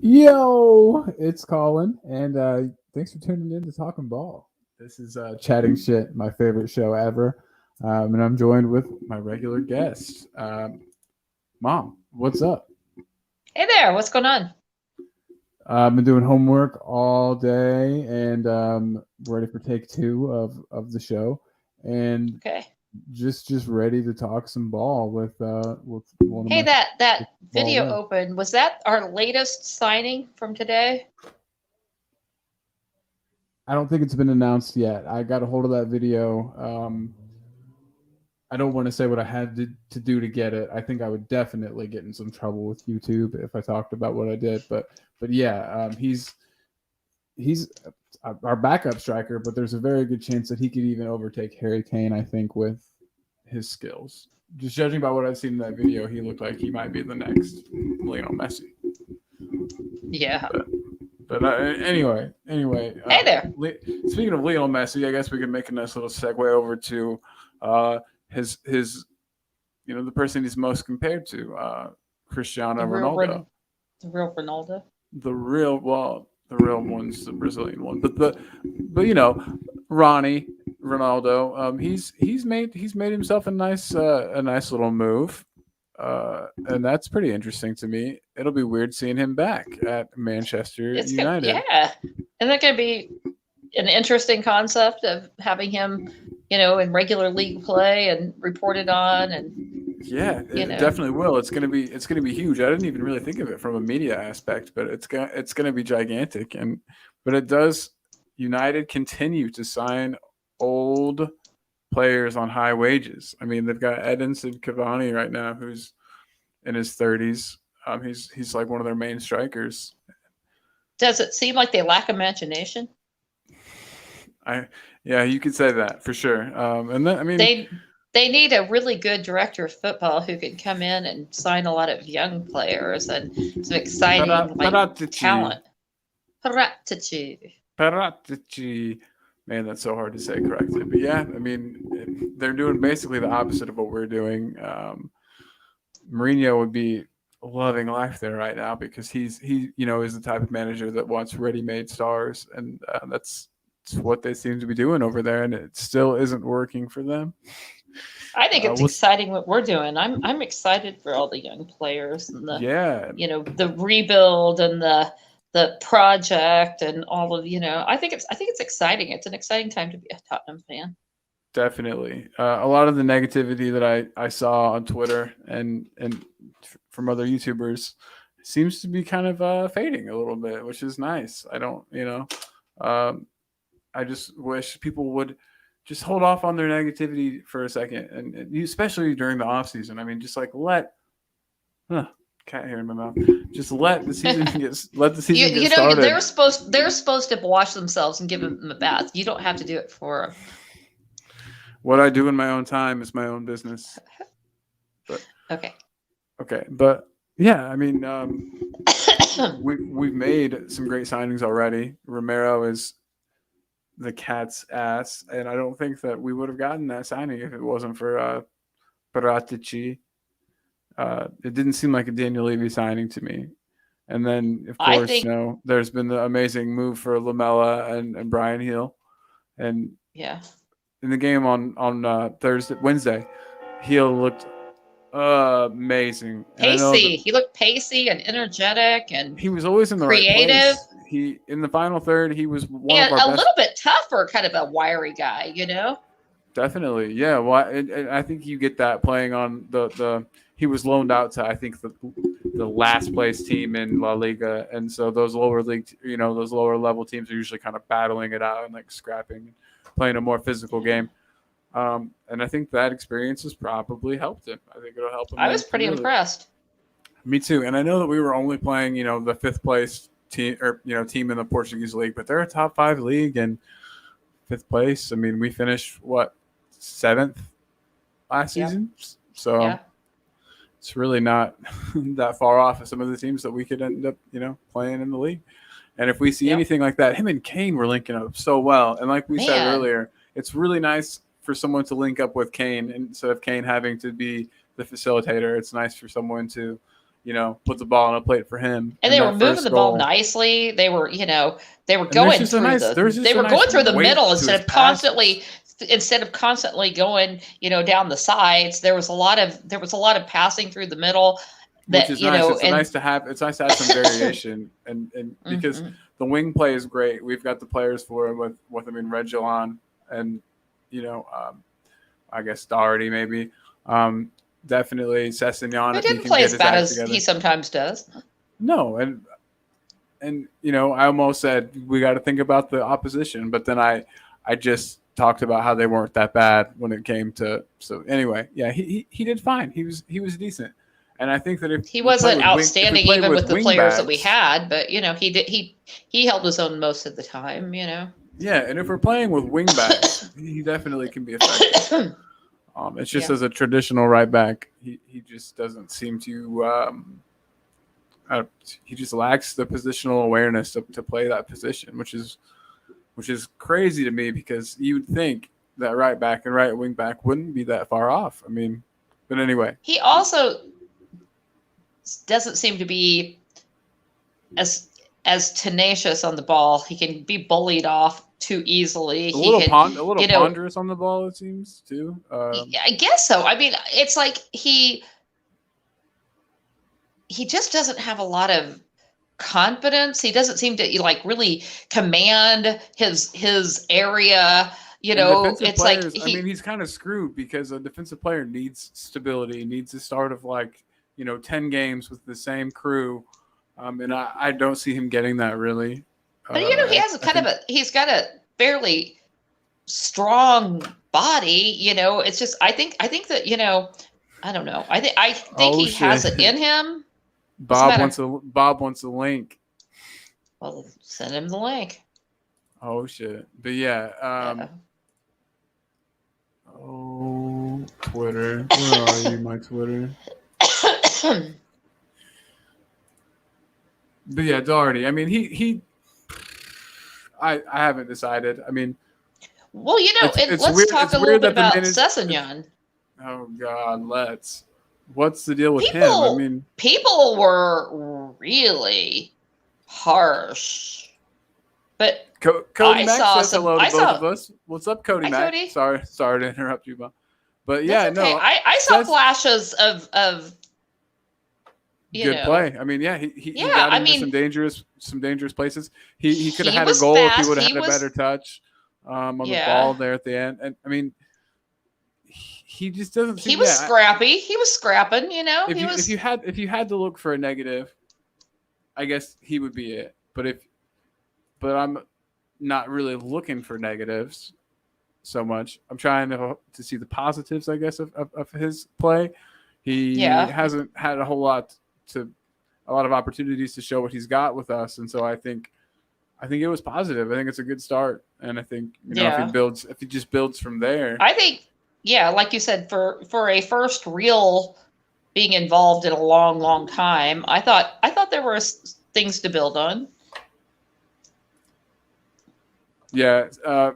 Yo, it's Colin, and thanks for tuning in to Talking Ball. This is Chatting Shit, my favorite show ever, and I'm joined with my regular guest, Mom. What's up? Hey there, what's going on? I've been doing homework all day, and ready for take two of the show, and Okay. just ready to talk some ball with one of Hey, my that ball video guys. open, was that our latest signing from today? I don't think it's been announced yet. I got a hold of that video. I don't want to say what I had to do to get it. I think I would definitely get in some trouble with YouTube if I talked about what I did. But yeah, he's our backup striker, but there's a very good chance that he could even overtake Harry Kane. I think with his skills. Just judging by what I've seen in that video, he looked like he might be the next Lionel Messi. Yeah. But anyway. Hey there. Speaking of Lionel Messi, I guess we can make a nice little segue over to his the person he's most compared to, Cristiano The real Ronaldo. the real Ronaldo. The real one's the Brazilian one, but Ronnie Ronaldo. He's made himself a nice little move. And that's pretty interesting to me. It'll be weird seeing him back at Manchester United. Yeah. Isn't that going to be an interesting concept of having him, in regular league play and reported on and Yeah, it definitely will. It's gonna be huge. I didn't even really think of it from a media aspect, but it's gonna be gigantic. But it does. United continue to sign old players on high wages. I mean, they've got Edinson Cavani right now, who's in his 30s. He's like one of their main strikers. Does it seem like they lack imagination? Yeah, you could say that for sure. And then, I mean, they need a really good director of football who can come in and sign a lot of young players and some exciting talent. Paratici. Man, that's so hard to say correctly. But yeah, I mean, they're doing basically the opposite of what we're doing. Mourinho would be loving life there right now because he is the type of manager that wants ready-made stars, and that's what they seem to be doing over there, and it still isn't working for them. I think it's exciting what we're doing. I'm excited for all the young players and the rebuild and the project and all of I think it's exciting. It's an exciting time to be a Tottenham fan. Definitely. A lot of the negativity that I saw on Twitter and from other YouTubers seems to be kind of fading a little bit, which is nice. I don't, I just wish people would just hold off on their negativity for a second, and especially during the off season. I mean, just like cat hair in my mouth. Just let the season get started. They're supposed to wash themselves and give them a bath. You don't have to do it for them. What I do in my own time is my own business. But okay, but yeah, I mean, we've made some great signings already. Romero is the cat's ass, and I don't think that we would have gotten that signing if it wasn't for Paratici. It didn't seem like a Daniel Levy signing to me. And then, of course, there's been the amazing move for Lamela and Brian Hill. And in the game on Wednesday, Hill looked amazing. Pacey. He looked pacey and energetic, and he was always in the creative. Right place. He in the final third, he was one of our best. A little bit tougher, kind of a wiry guy, Definitely, yeah. Well, I think you get that playing on the. He was loaned out to, I think, the last place team in La Liga, and so those lower level teams are usually kind of battling it out and like scrapping, playing a more physical game. And I think that experience has probably helped him. I think it'll help him. I was pretty impressed. Me too, and I know that we were only playing, the fifth place team or team in the Portuguese league, but they're a top 5 league and fifth place. I mean, we finished 7th last season, so it's really not that far off of some of the teams that we could end up, playing in the league. And if we see anything like that, him and Kane were linking up so well. And like we said earlier, it's really nice for someone to link up with Kane instead of Kane having to be the facilitator. It's nice for someone to, put the ball on a plate for him. And they were moving the ball nicely. They were, they were going through the middle instead of constantly going, down the sides. There was a lot of passing through the middle. Which is nice. It's nice to have some variation, and because the wing play is great. We've got the players for it with Reguilon and I guess Doherty maybe. Definitely Sessegnon. He didn't play as bad as he sometimes does. No, and I almost said we got to think about the opposition, but then I just talked about how they weren't that bad when it came to. So anyway, yeah, he did fine. He was decent. And I think that if he wasn't outstanding even with the players that we had, but he held his own most of the time, Yeah, and if we're playing with wing backs, he definitely can be effective. It's just as a traditional right back, he just doesn't seem to. He just lacks the positional awareness to play that position, which is crazy to me because you would think that right back and right wing back wouldn't be that far off. I mean, but anyway, he also doesn't seem to be as tenacious on the ball. He can be bullied off too easily. A little ponderous on the ball, it seems too. I guess so. I mean, it's like he just doesn't have a lot of confidence. He doesn't seem to really command his area. It's players, like he's kind of screwed because a defensive player needs stability, needs a start of 10 games with the same crew, and I don't see him getting that really. But he has he's got a fairly strong body. It's just I think that I don't know. I think he has it in him. Bob wants a link. Well, send him the link. Oh shit! But yeah. Oh, Twitter. Where are you, my Twitter? But yeah, Doherty. I mean, I haven't decided. I mean, well, let's talk a little bit about Sessegnon. Oh God, let's. What's the deal with him? I mean, people were really harsh, but Cody Mack says hello to both of us. What's up, Cody Mack? Cody? Sorry to interrupt you, but yeah, okay. No, I saw flashes of good play. I mean, yeah, he got into some dangerous places. He could have had a goal if he would have had a better touch on the ball there at the end. And I mean, he just doesn't. He was scrappy. He was scrapping. If you had to look for a negative, I guess he would be it. But I'm not really looking for negatives so much. I'm trying to see the positives, I guess, of his play. He hasn't had a lot of opportunities to show what he's got with us, and so I think it was positive. I think it's a good start, and I think if he just builds from there. I think, like you said, for a first real being involved in a long, long time, I thought there were things to build on. Yeah,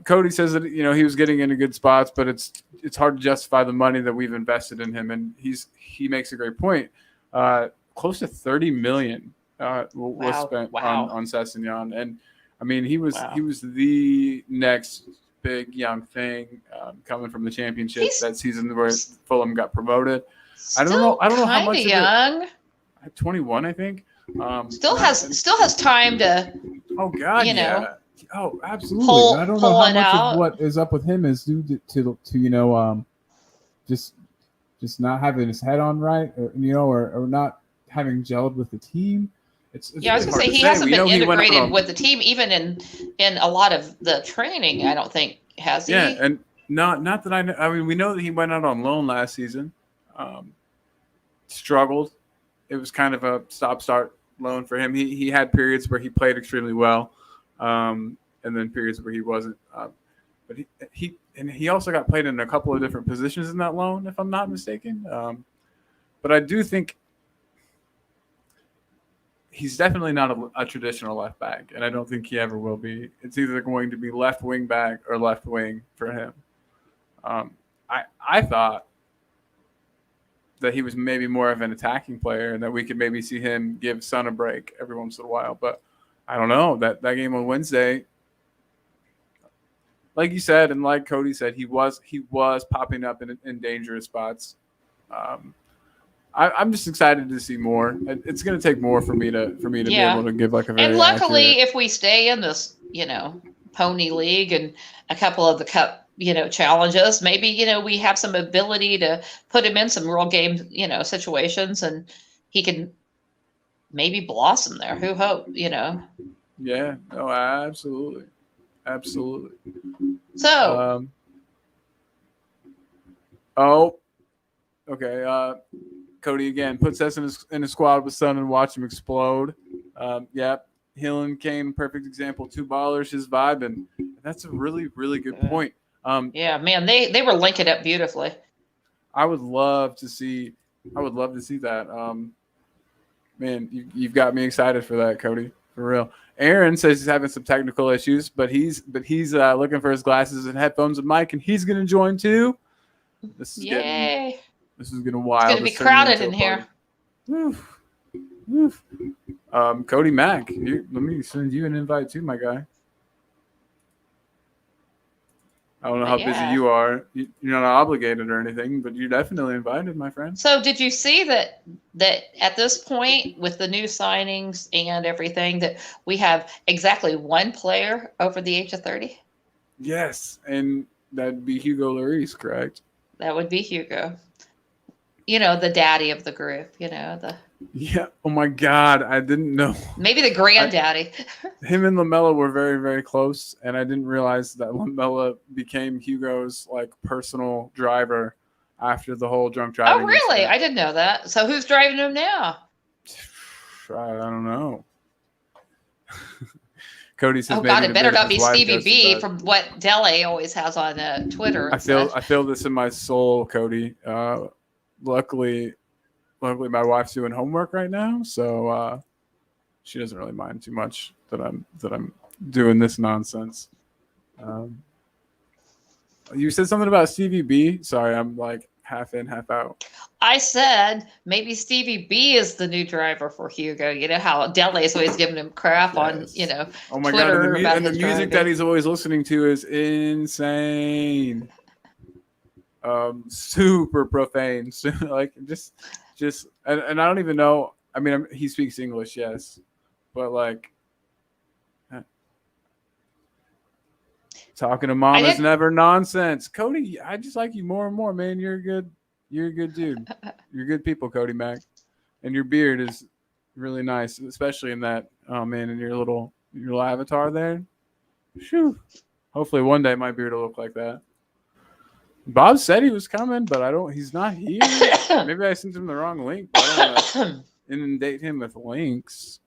Cody says that he was getting into good spots, but it's hard to justify the money that we've invested in him, and he makes a great point. Close to $30 million was spent on Sessegnon, and I mean he was the next big young thing coming from the championship that season where Fulham got promoted. I don't know how much young. At 21, I think. Still has time to. Oh God, yeah. Oh, absolutely. I don't know how much of what is up with him is due to just not having his head on right, or not having gelled with the team. It's I was going to say he hasn't been integrated with the team even in a lot of the training. I don't think has he. Yeah, and not that I know. I mean, we know that he went out on loan last season. Struggled. It was kind of a stop-start loan for him. He had periods where he played extremely well, and then periods where he wasn't. But he also got played in a couple of different positions in that loan, if I'm not mistaken. But I do think he's definitely not a traditional left back, and I don't think he ever will be. It's either going to be left wing back or left wing for him. I thought that he was maybe more of an attacking player and that we could maybe see him give Son a break every once in a while. But I don't know. That game on Wednesday, like you said, and like Cody said, he was popping up in dangerous spots. I'm just excited to see more. It's going to take more for me to be able to give like a very. And luckily, accurate... if we stay in this, pony league and a couple of the cup, challenges, maybe we have some ability to put him in some real game, situations, and he can maybe blossom there. Who hope, Yeah. No, absolutely. So. Okay. Cody again puts us in a squad with Son and watch him explode. Hill and Kane, perfect example. 2 ballers, his vibe, and that's a really, really good point. Man, they were linking up beautifully. I would love to see that. Man, you've got me excited for that, Cody, for real. Aaron says he's having some technical issues, but he's looking for his glasses and headphones and mic, and he's going to join too. This is Yay! This is getting wild. It's going to be crowded in here. Woof. Cody Mack, let me send you an invite too, my guy. I don't know how busy you are. You're not obligated or anything, but you're definitely invited, my friend. So did you see that at this point with the new signings and everything that we have exactly one player over the age of 30? Yes, and that'd be Hugo Lloris, correct? That would be Hugo. The daddy of the group, Yeah. Oh my God. I didn't know. Maybe the granddaddy. Him and Lamella were very, very close. And I didn't realize that Lamella became Hugo's personal driver after the whole drunk driving. Oh, really? Incident. I didn't know that. So who's driving him now? I don't know. Cody says, "Oh God, it better not be Stevie B from what Dele always has on Twitter." I feel this in my soul, Cody. Luckily, my wife's doing homework right now, so she doesn't really mind too much that I'm doing this nonsense. You said something about Stevie B. Sorry, I'm half in, half out. I said maybe Stevie B is the new driver for Hugo. You know how Dele's always giving him crap on, oh my Twitter God, and the music that he's always listening to is insane. Super profane. So, just, and I don't even know. I mean, he speaks English, yes, but talking to mom is never nonsense. Cody, I just like you more and more, man. You're a good dude. You're good people, Cody Mack. And your beard is really nice, especially in that, in your little avatar there. Whew. Hopefully one day my beard will look like that. Bob said he was coming, but he's not here. Maybe I sent him the wrong link, but I don't want to inundate him with links.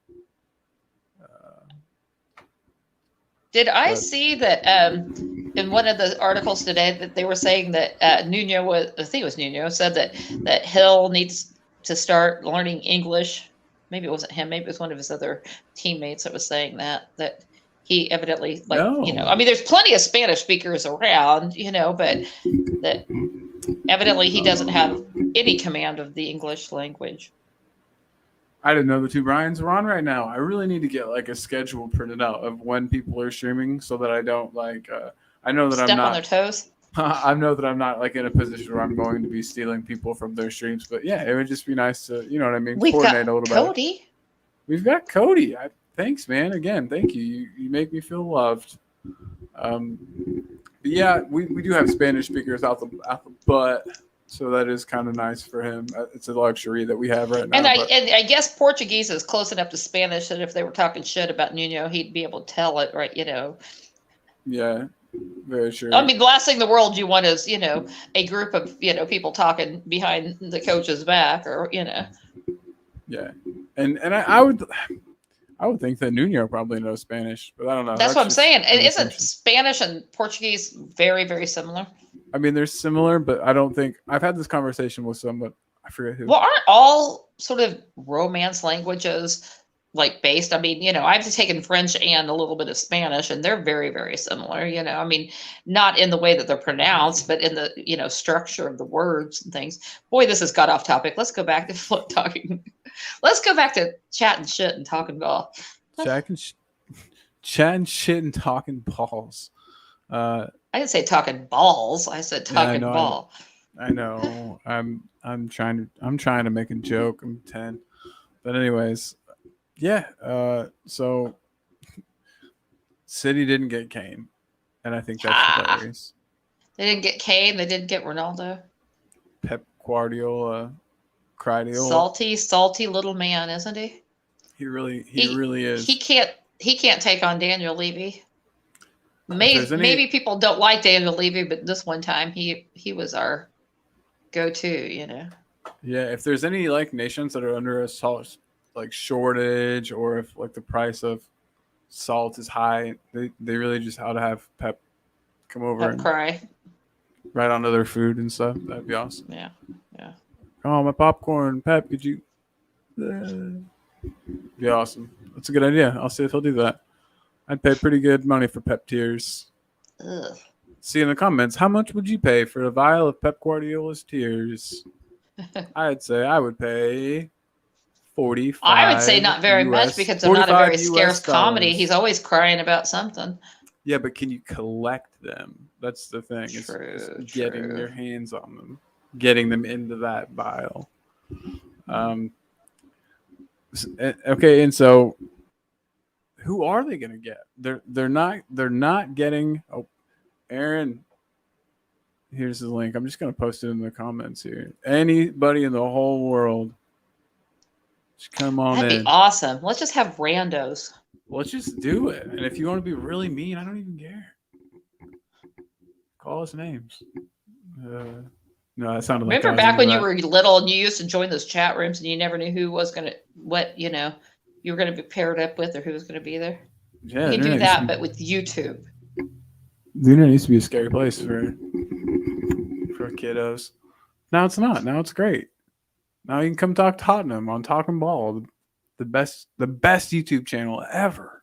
Did I see that in one of the articles today that they were saying that Nuno said that Hill needs to start learning English. Maybe it wasn't him. Maybe it was one of his other teammates that was saying that he evidently I mean, there's plenty of Spanish speakers around, but that evidently he doesn't have any command of the English language. I didn't know the two Brians were on right now. I really need to get a schedule printed out of when people are streaming so that I don't I know that step I'm not on their toes. I know that I'm not in a position where I'm going to be stealing people from their streams, but yeah, it would just be nice to, you know what I mean, coordinate a little bit. Cody. We've got Cody. Thanks, man. Again, thank you. You make me feel loved. Yeah, we do have Spanish speakers out the butt. So that is kind of nice for him. It's a luxury that we have right now. And I guess Portuguese is close enough to Spanish that if they were talking shit about Nuno, he'd be able to tell it, right? Yeah, very true. I mean, the last thing in the world you want is, a group of, people talking behind the coach's back or, Yeah. And I would think that Nuno probably knows Spanish, but I don't know. That's what I'm saying. And isn't Spanish and Portuguese very, very similar? I mean, they're similar, but I don't think I've had this conversation with someone. I forget who. Well, aren't all sort of Romance languages like based. I mean, I've taken French and a little bit of Spanish, and they're very, very similar. I mean, not in the way that they're pronounced, but in the structure of the words and things. Boy, this has got off topic. Let's go back to talking. Let's go back to chatting shit and talking ball. Chatting shit and talking balls. I didn't say talking balls. I said talking ball. I know. I'm trying to make a joke. I'm 10. But anyways, yeah. So City didn't get Kane, and I think that's hilarious. They didn't get Kane. They didn't get Ronaldo. Pep Guardiola, salty little man, isn't he? He really is. He can't take on Daniel Levy. Maybe people don't like Daniel Levy, but this one time he was our go-to. Yeah, if there's any like nations that are under a salt like shortage, or if like the price of salt is high, they really just ought to have Pep come over and cry right onto their food and stuff. That'd be awesome. Yeah. Oh, my popcorn, Pep, could you? Be awesome. That's a good idea. I'll see if he'll do that. I'd pay pretty good money for Pep tears. Ugh. See in the comments, how much would you pay for a vial of Pep Guardiola's tears? I'd say I would pay 45. I would say not very much, because I'm not a very scarce comedy. He's always crying about something. Yeah, but can you collect them? That's the thing. It's getting your hands on them, getting them into that vial. Okay, and so who are they going to get? They're not getting. Oh, Aaron, here's the link. I'm just going to post it in the comments here. Anybody in the whole world, just come on in. That'd be awesome. Let's just have randos. Let's just do it. And if you want to be really mean, I don't even care. Call us names. No, that sounded like. Remember back when you were little and you used to join those chat rooms and you never knew who was going to, you were going to be paired up with, or who was going to be there? Yeah, you can do that, but with YouTube. The internet used to be a scary place for kiddos. Now it's not. Now it's great. Now you can come talk Tottenham on Talking Ball, the best YouTube channel ever.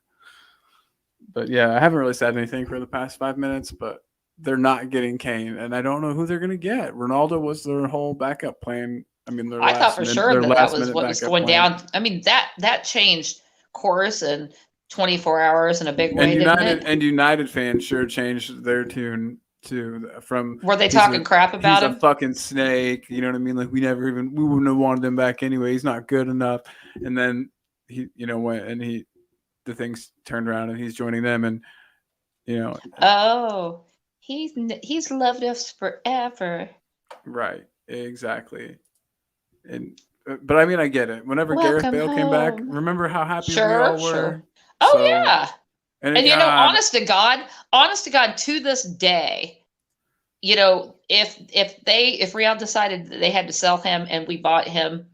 But yeah, I haven't really said anything for the past 5 minutes, but they're not getting Kane, and I don't know who they're going to get. Ronaldo was their whole backup plan. I mean, I thought for sure that was what was going down. I mean, that changed course in 24 hours in a big way. And United fans sure changed their tune too. From were they talking crap about him? He's a fucking snake. You know what I mean? Like we wouldn't have wanted him back anyway. He's not good enough. And then he, went and the things turned around and he's joining them, and Oh, he's loved us forever. Right. Exactly. But I mean, I get it. Whenever Gareth Bale came back, remember how happy we all were? Sure. Oh, yeah. And honest to God, to this day, if Real decided that they had to sell him and we bought him,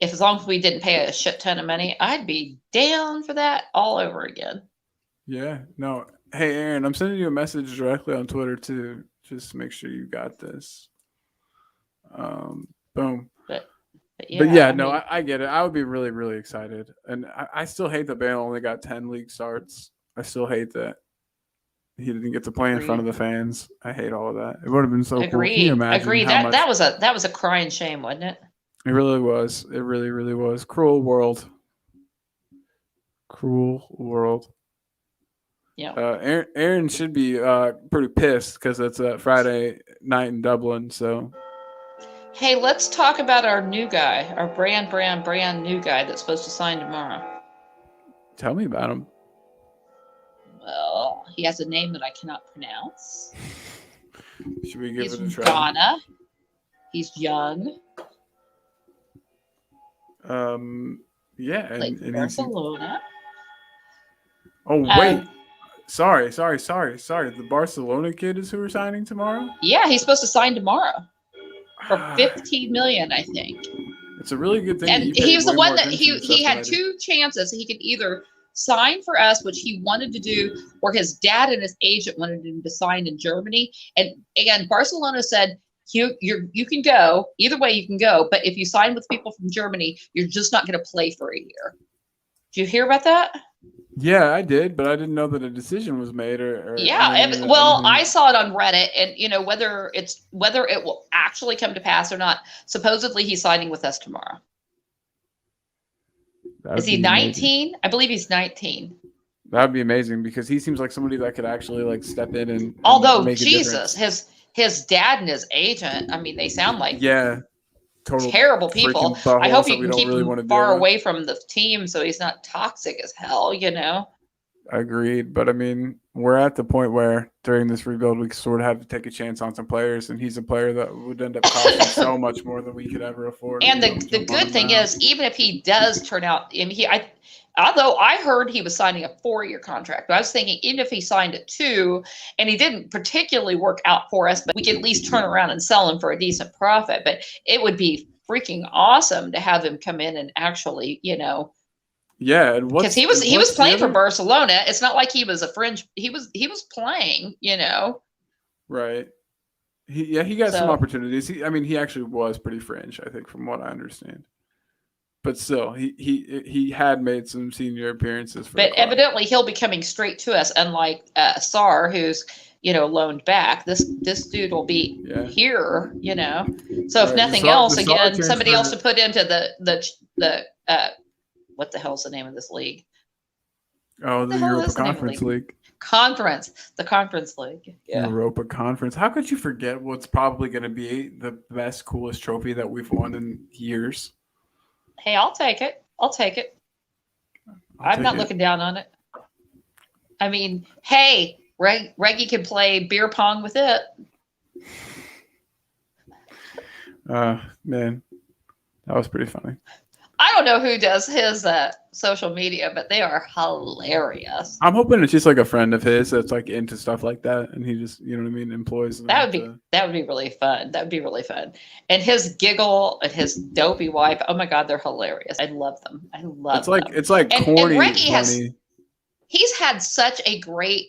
as long as we didn't pay a shit ton of money, I'd be down for that all over again. Yeah. No. Hey, Aaron, I'm sending you a message directly on Twitter too. Just make sure you got this. Boom. But yeah, I get it. I would be really, really excited. And I still hate that Bale only got 10 league starts. I still hate that he didn't get to play in front of the fans. I hate all of that. It would have been so cool. Can you imagine? Agreed. That was a crying shame, wasn't it? It really was. It really, really was. Cruel world. Yeah. Aaron should be pretty pissed because it's a Friday night in Dublin. So. Hey, let's talk about our new guy, our brand new guy that's supposed to sign tomorrow. Tell me about him. Well, he has a name that I cannot pronounce. Should we give it a try? He's from Ghana. He's young. Yeah. And Barcelona. Oh, wait. Sorry. The Barcelona kid is who we're signing tomorrow? Yeah, he's supposed to sign tomorrow. For $15 million, I think. It's a really good thing. And he was the one that he had two chances. He could either sign for us, which he wanted to do, or his dad and his agent wanted him to sign in Germany. And Barcelona said, you can go. Either way, you can go. But if you sign with people from Germany, you're just not going to play for a year. Did you hear about that? Yeah, I did, but I didn't know that a decision was made or yeah. Well, I saw it on Reddit, and whether it will actually come to pass or not. Supposedly, he's signing with us tomorrow. Is he 19? I believe he's 19. That'd be amazing because he seems like somebody that could actually like step in and although make Jesus, his dad and his agent, I mean, they sound like total terrible people. I hope you can keep him far away from the team so he's not toxic as hell, Agreed. But I mean, we're at the point where during this rebuild, we sort of have to take a chance on some players, and he's a player that would end up costing so much more than we could ever afford. And the good thing is, even if he does turn out, although I heard he was signing a 4-year contract, but I was thinking even if he signed a 2 and he didn't particularly work out for us, but we could at least turn around and sell him for a decent profit. But it would be freaking awesome to have him come in and actually, Yeah, because he was playing for Barcelona. It's not like he was a fringe. He was playing, Right. He got some opportunities. He actually was pretty fringe, I think, from what I understand. But still, he had made some senior appearances. But evidently, he'll be coming straight to us, unlike Sarr, who's loaned back. This dude will be here, So if nothing else, again, somebody else to put into the what the hell's the name of this league? Oh, the Europa Conference League. The Conference League. Yeah. Europa Conference. How could you forget what's probably going to be the best, coolest trophy that we've won in years? Hey, I'll take it. I'm not looking down on it. I mean, hey, Reggie can play beer pong with it. Man, that was pretty funny. I don't know who does his social media, but they are hilarious. I'm hoping it's just like a friend of his that's like into stuff like that, and he just, employs them. That would be really fun. That would be really fun. And his giggle and his dopey wife, oh my God, they're hilarious. I love them. It's like corny. And Reggie he's had such a great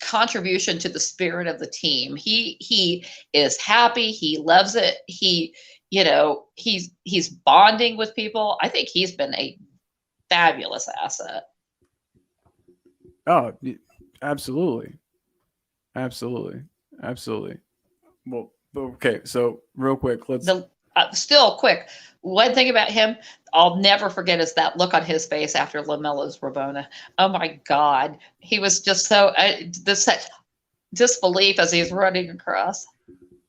contribution to the spirit of the team. He is happy. He loves it. He's bonding with people. I think he's been a fabulous asset. Oh, absolutely. Well, okay. So real quick, still quick. One thing about him, I'll never forget is that look on his face after Lamelo's Rabona. Oh my God. He was just so such disbelief as he's running across.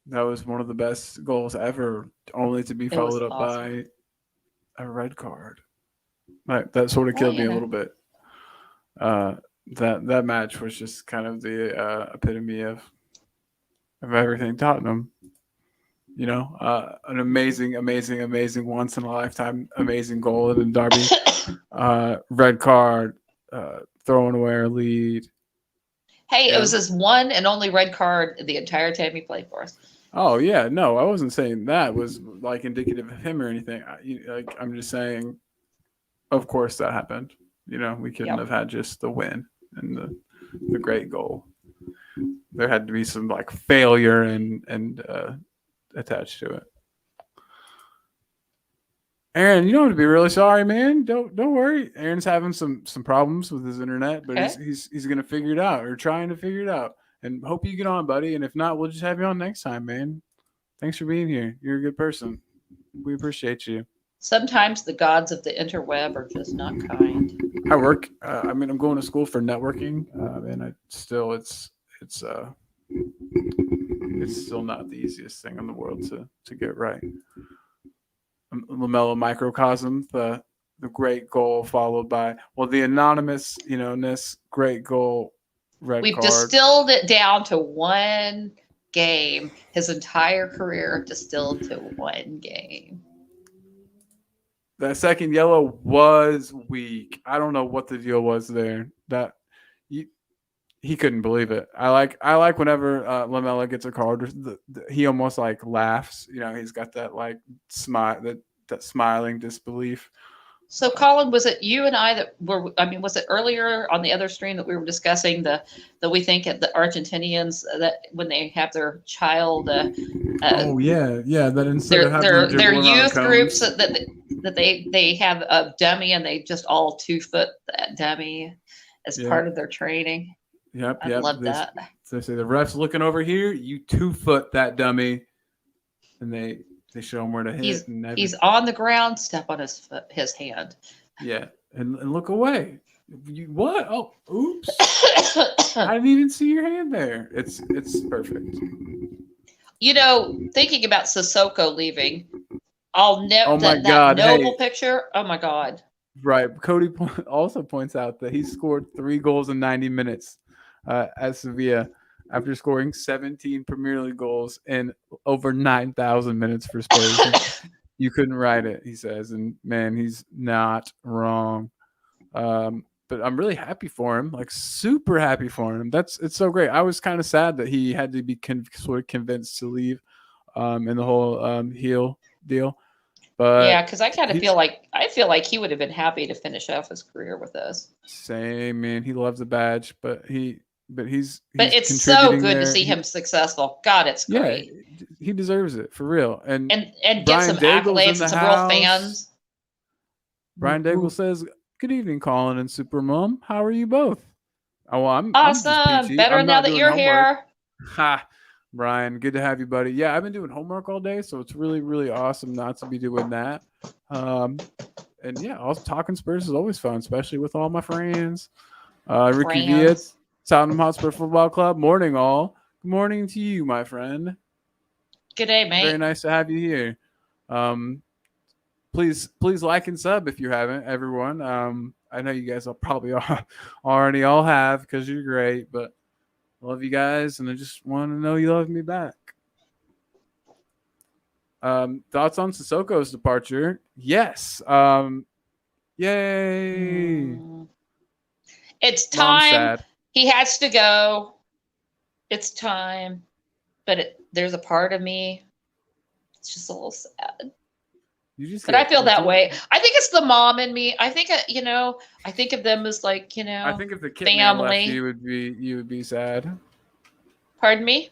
That was one of the best goals ever, only to be followed up by a red card. That sort of killed me a little bit. That match was just kind of the epitome of everything Tottenham. An amazing, once in a lifetime, amazing goal in Derby. Red card, throwing away our lead. Hey, it was his one and only red card the entire time he played for us. Oh yeah, no, I wasn't saying that was like indicative of him or anything. I'm just saying, of course that happened. We couldn't have had just the win and the great goal. There had to be some like failure and attached to it. Aaron, you don't have to be really sorry, man. Don't worry. Aaron's having some problems with his internet, but he's gonna figure it out or trying to figure it out. And hope you get on, buddy. And if not, we'll just have you on next time, man. Thanks for being here. You're a good person. We appreciate you. Sometimes the gods of the interweb are just not kind. I work. I'm going to school for networking, and it's still not the easiest thing in the world to get right. Lamelo microcosm, the great goal followed by the anonymous, great goal. We've distilled it down to one game. His entire career distilled to one game. That second yellow was weak. I don't know what the deal was there. He couldn't believe it. I like whenever Lamelo gets a card, he almost like laughs. He's got that like smile, that smiling disbelief. So, Colin, was it you and I that were? Was it earlier on the other stream that we were discussing that we think the Argentinians that when they have their child? That instead of having their youth groups that that they have a dummy and they just all 2-foot that dummy as part of their training. Yep. I love that. So they say the ref's looking over here. You 2-foot that dummy, and they show him where to hit. He's on the ground. Step on his hand. Yeah, and look away. What? Oh, oops! I didn't even see your hand there. It's perfect. Thinking about Sissoko leaving, I'll never. God, noble picture. Oh my God. Right. Cody also points out that he scored 3 goals in 90 minutes at Sevilla after scoring 17 Premier League goals in over 9,000 minutes for Spurs. You couldn't write it, he says. And, man, he's not wrong. But I'm really happy for him, like super happy for him. It's so great. I was kind of sad that he had to be sort of convinced to leave in the whole heel deal. But yeah, because I kind of feel like he would have been happy to finish off his career with us. Same, man. He loves the badge, but it's so good to see him successful. God, it's great. Yeah, he deserves it for real. And get some accolades and some real fans. Brian Daigle says, "Good evening, Colin and Supermom. How are you both?" Oh, well, I'm awesome. I'm better now that you're here. Ha. Brian, good to have you, buddy. Yeah, I've been doing homework all day, so it's really, really awesome not to be doing that. And yeah, also talking Spurs is always fun, especially with all my friends. Ricky Villa, Tottenham Hotspur Football Club. Morning, all. Good morning to you, my friend. Good day, mate. Very nice to have you here. Please like and sub if you haven't, everyone. I know you guys will probably already all have because you're great, but love you guys, and I just want to know you love me back. Thoughts on Sissoko's departure? Yes. Yay. It's time. He has to go. It's time. But there's a part of me. It's just a little sad. But I feel that way. I think it's the mom in me. I think I think of them as like, I think if the kit family. Man left, you would be sad. Pardon me?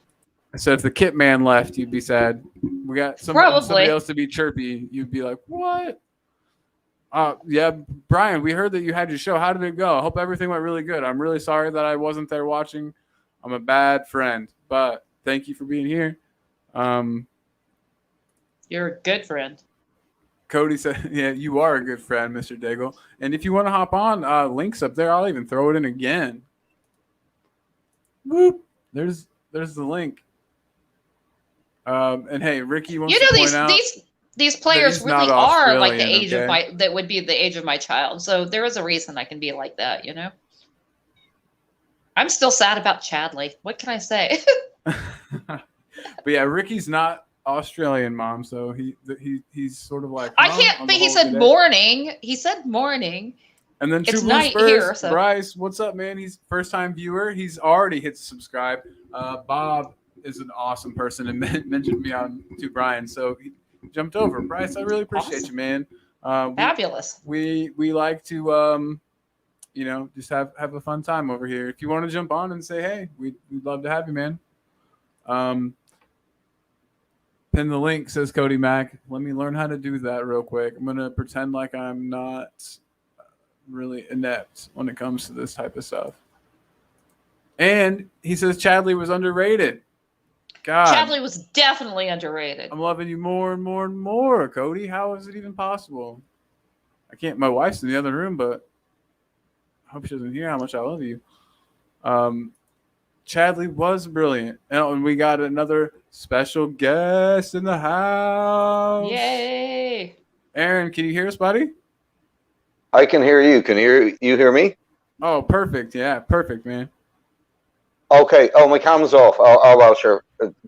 I said if the kit man left, you'd be sad. We got somebody else to be chirpy. You'd be like, what? Yeah, Brian, we heard that you had your show. How did it go? I hope everything went really good. I'm really sorry that I wasn't there watching. I'm a bad friend, but thank you for being here. You're a good friend. Cody said, yeah, you are a good friend, Mr. Daigle. And if you want to hop on, links up there. I'll even throw it in again. Whoop. There's the link. And hey, Ricky wants to point out these players really are like the age of that would be the age of my child. So there is a reason I can be like that, I'm still sad about Chadley. What can I say? But yeah, Ricky's not Australian, Mom, so he's sort of like I can't think. He said morning. He said morning. And then it's night Spurs, here. So. Bryce, what's up, man? He's first time viewer. He's already hit subscribe. Bob is an awesome person and mentioned me on to Brian, so he jumped over. Bryce, I really appreciate you, man. Fabulous. We like to just have a fun time over here. If you want to jump on and say hey, we'd love to have you, man. Pin the link, says Cody Mack. Let me learn how to do that real quick. I'm gonna pretend like I'm not really inept when it comes to this type of stuff. And he says Chadley was underrated. God, Chadley was definitely underrated. I'm loving you more and more and more, Cody. How is it even possible? I can't. My wife's in the other room, but I hope she doesn't hear how much I love you. Chadley was brilliant. And we got another special guest in the house. Yay. Aaron, can you hear us, buddy? I can hear you. Can you hear me? Oh, perfect. Yeah, perfect, man. Okay. Oh, my camera's off. Oh well, sure.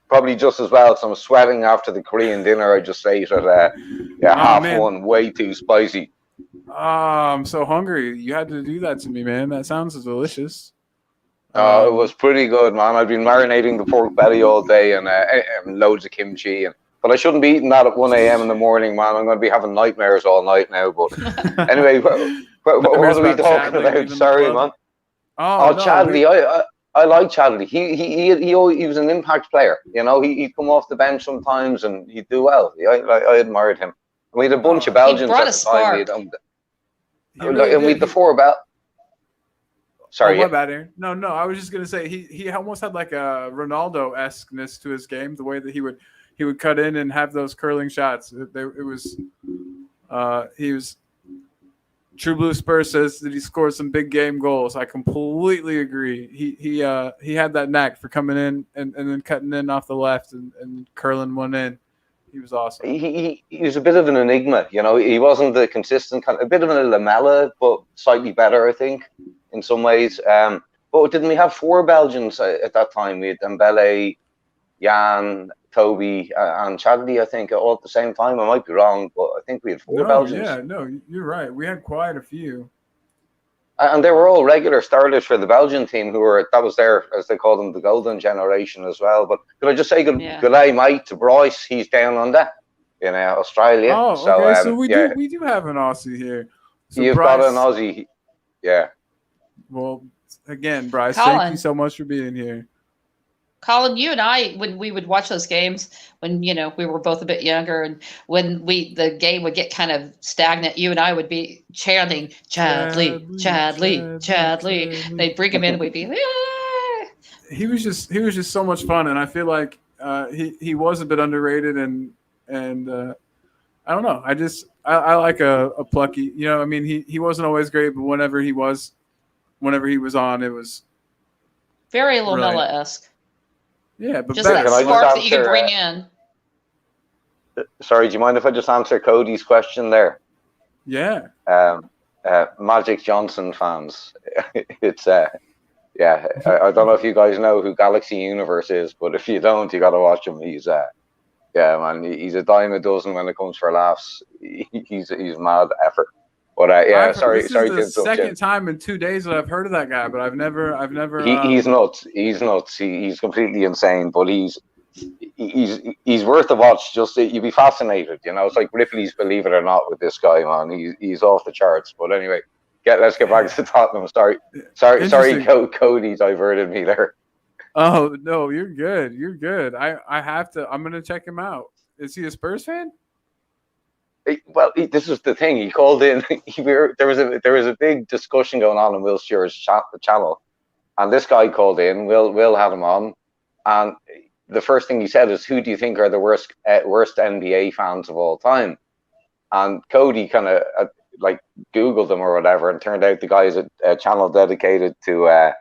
Probably just as well, because I'm sweating after the Korean dinner I just ate at one, way too spicy. Oh, I'm so hungry. You had to do that to me, man. That sounds delicious. It was pretty good, man. I've been marinating the pork belly all day and loads of kimchi. But I shouldn't be eating that at 1 a.m. in the morning, man. I'm going to be having nightmares all night now. But anyway, what are we talking about? Sorry, man. Oh, no, Chadley. I like Chadley. He was an impact player. He'd come off the bench sometimes and he'd do well. I admired him. We had a bunch of Belgians brought at a the time. spark. We had the 4 Bel. Sorry, what about Aaron? No, I was just gonna say he almost had like a Ronaldo-esque-ness to his game, the way that he would cut in and have those curling shots. He was True Blue Spurs says that he scored some big game goals. I completely agree. He had that knack for coming in and then cutting in off the left and curling one in. He was awesome. He was a bit of an enigma, you know. He wasn't the consistent kind, a bit of a Lamella, but slightly better, I think, in some ways. But didn't we have 4 Belgians at that time? We had Dembele, Jan, Toby, and Chadli, I think, all at the same time. I might be wrong, but I think we had 4 Belgians. Yeah, no, you're right. We had quite a few. And they were all regular starters for the Belgian team, that was their, as they call them, the golden generation as well. But could I just say good day, mate, to Bryce? He's down under in Australia. Oh, okay. So we do have an Aussie here. So you've Bryce, got an Aussie, yeah. Well, again, Bryce, Colin, thank you so much for being here. Colin, you and I, when we would watch those games, when we were both a bit younger, and when the game would get kind of stagnant, you and I would be chanting Chadli, Chadli, Chadli. They'd bring him in, and we'd be. Ah! He was just so much fun, and I feel like he was a bit underrated, and I don't know. I like a plucky. I mean, he wasn't always great, but whenever he was on, it was very Lamella-esque. Yeah, but just that spark that you can bring in. Sorry, do you mind if I just answer Cody's question there? Yeah. Magic Johnson fans. It's I don't know if you guys know who Galaxy Universe is, but if you don't, you got to watch him. He's man, he's a dime a dozen when it comes for laughs. He's mad effort. But sorry. This is the second time in 2 days that I've heard of that guy, but I've never. He's nuts. He's nuts. He's completely insane. But he's worth a watch. Just you'd be fascinated. It's like Ripley's Believe It or Not with this guy, man. He's off the charts. But anyway, let's get back to Tottenham. Sorry, Cody diverted me there. Oh no, you're good. You're good. I have to. I'm gonna check him out. Is he a Spurs fan? Well, this is the thing. He called in. There was a big discussion going on in Will Stewart's channel, and this guy called in. Will had him on, and the first thing he said is, "Who do you think are the worst NBA fans of all time?" And Cody kind of Googled him or whatever, and turned out the guy is a channel dedicated to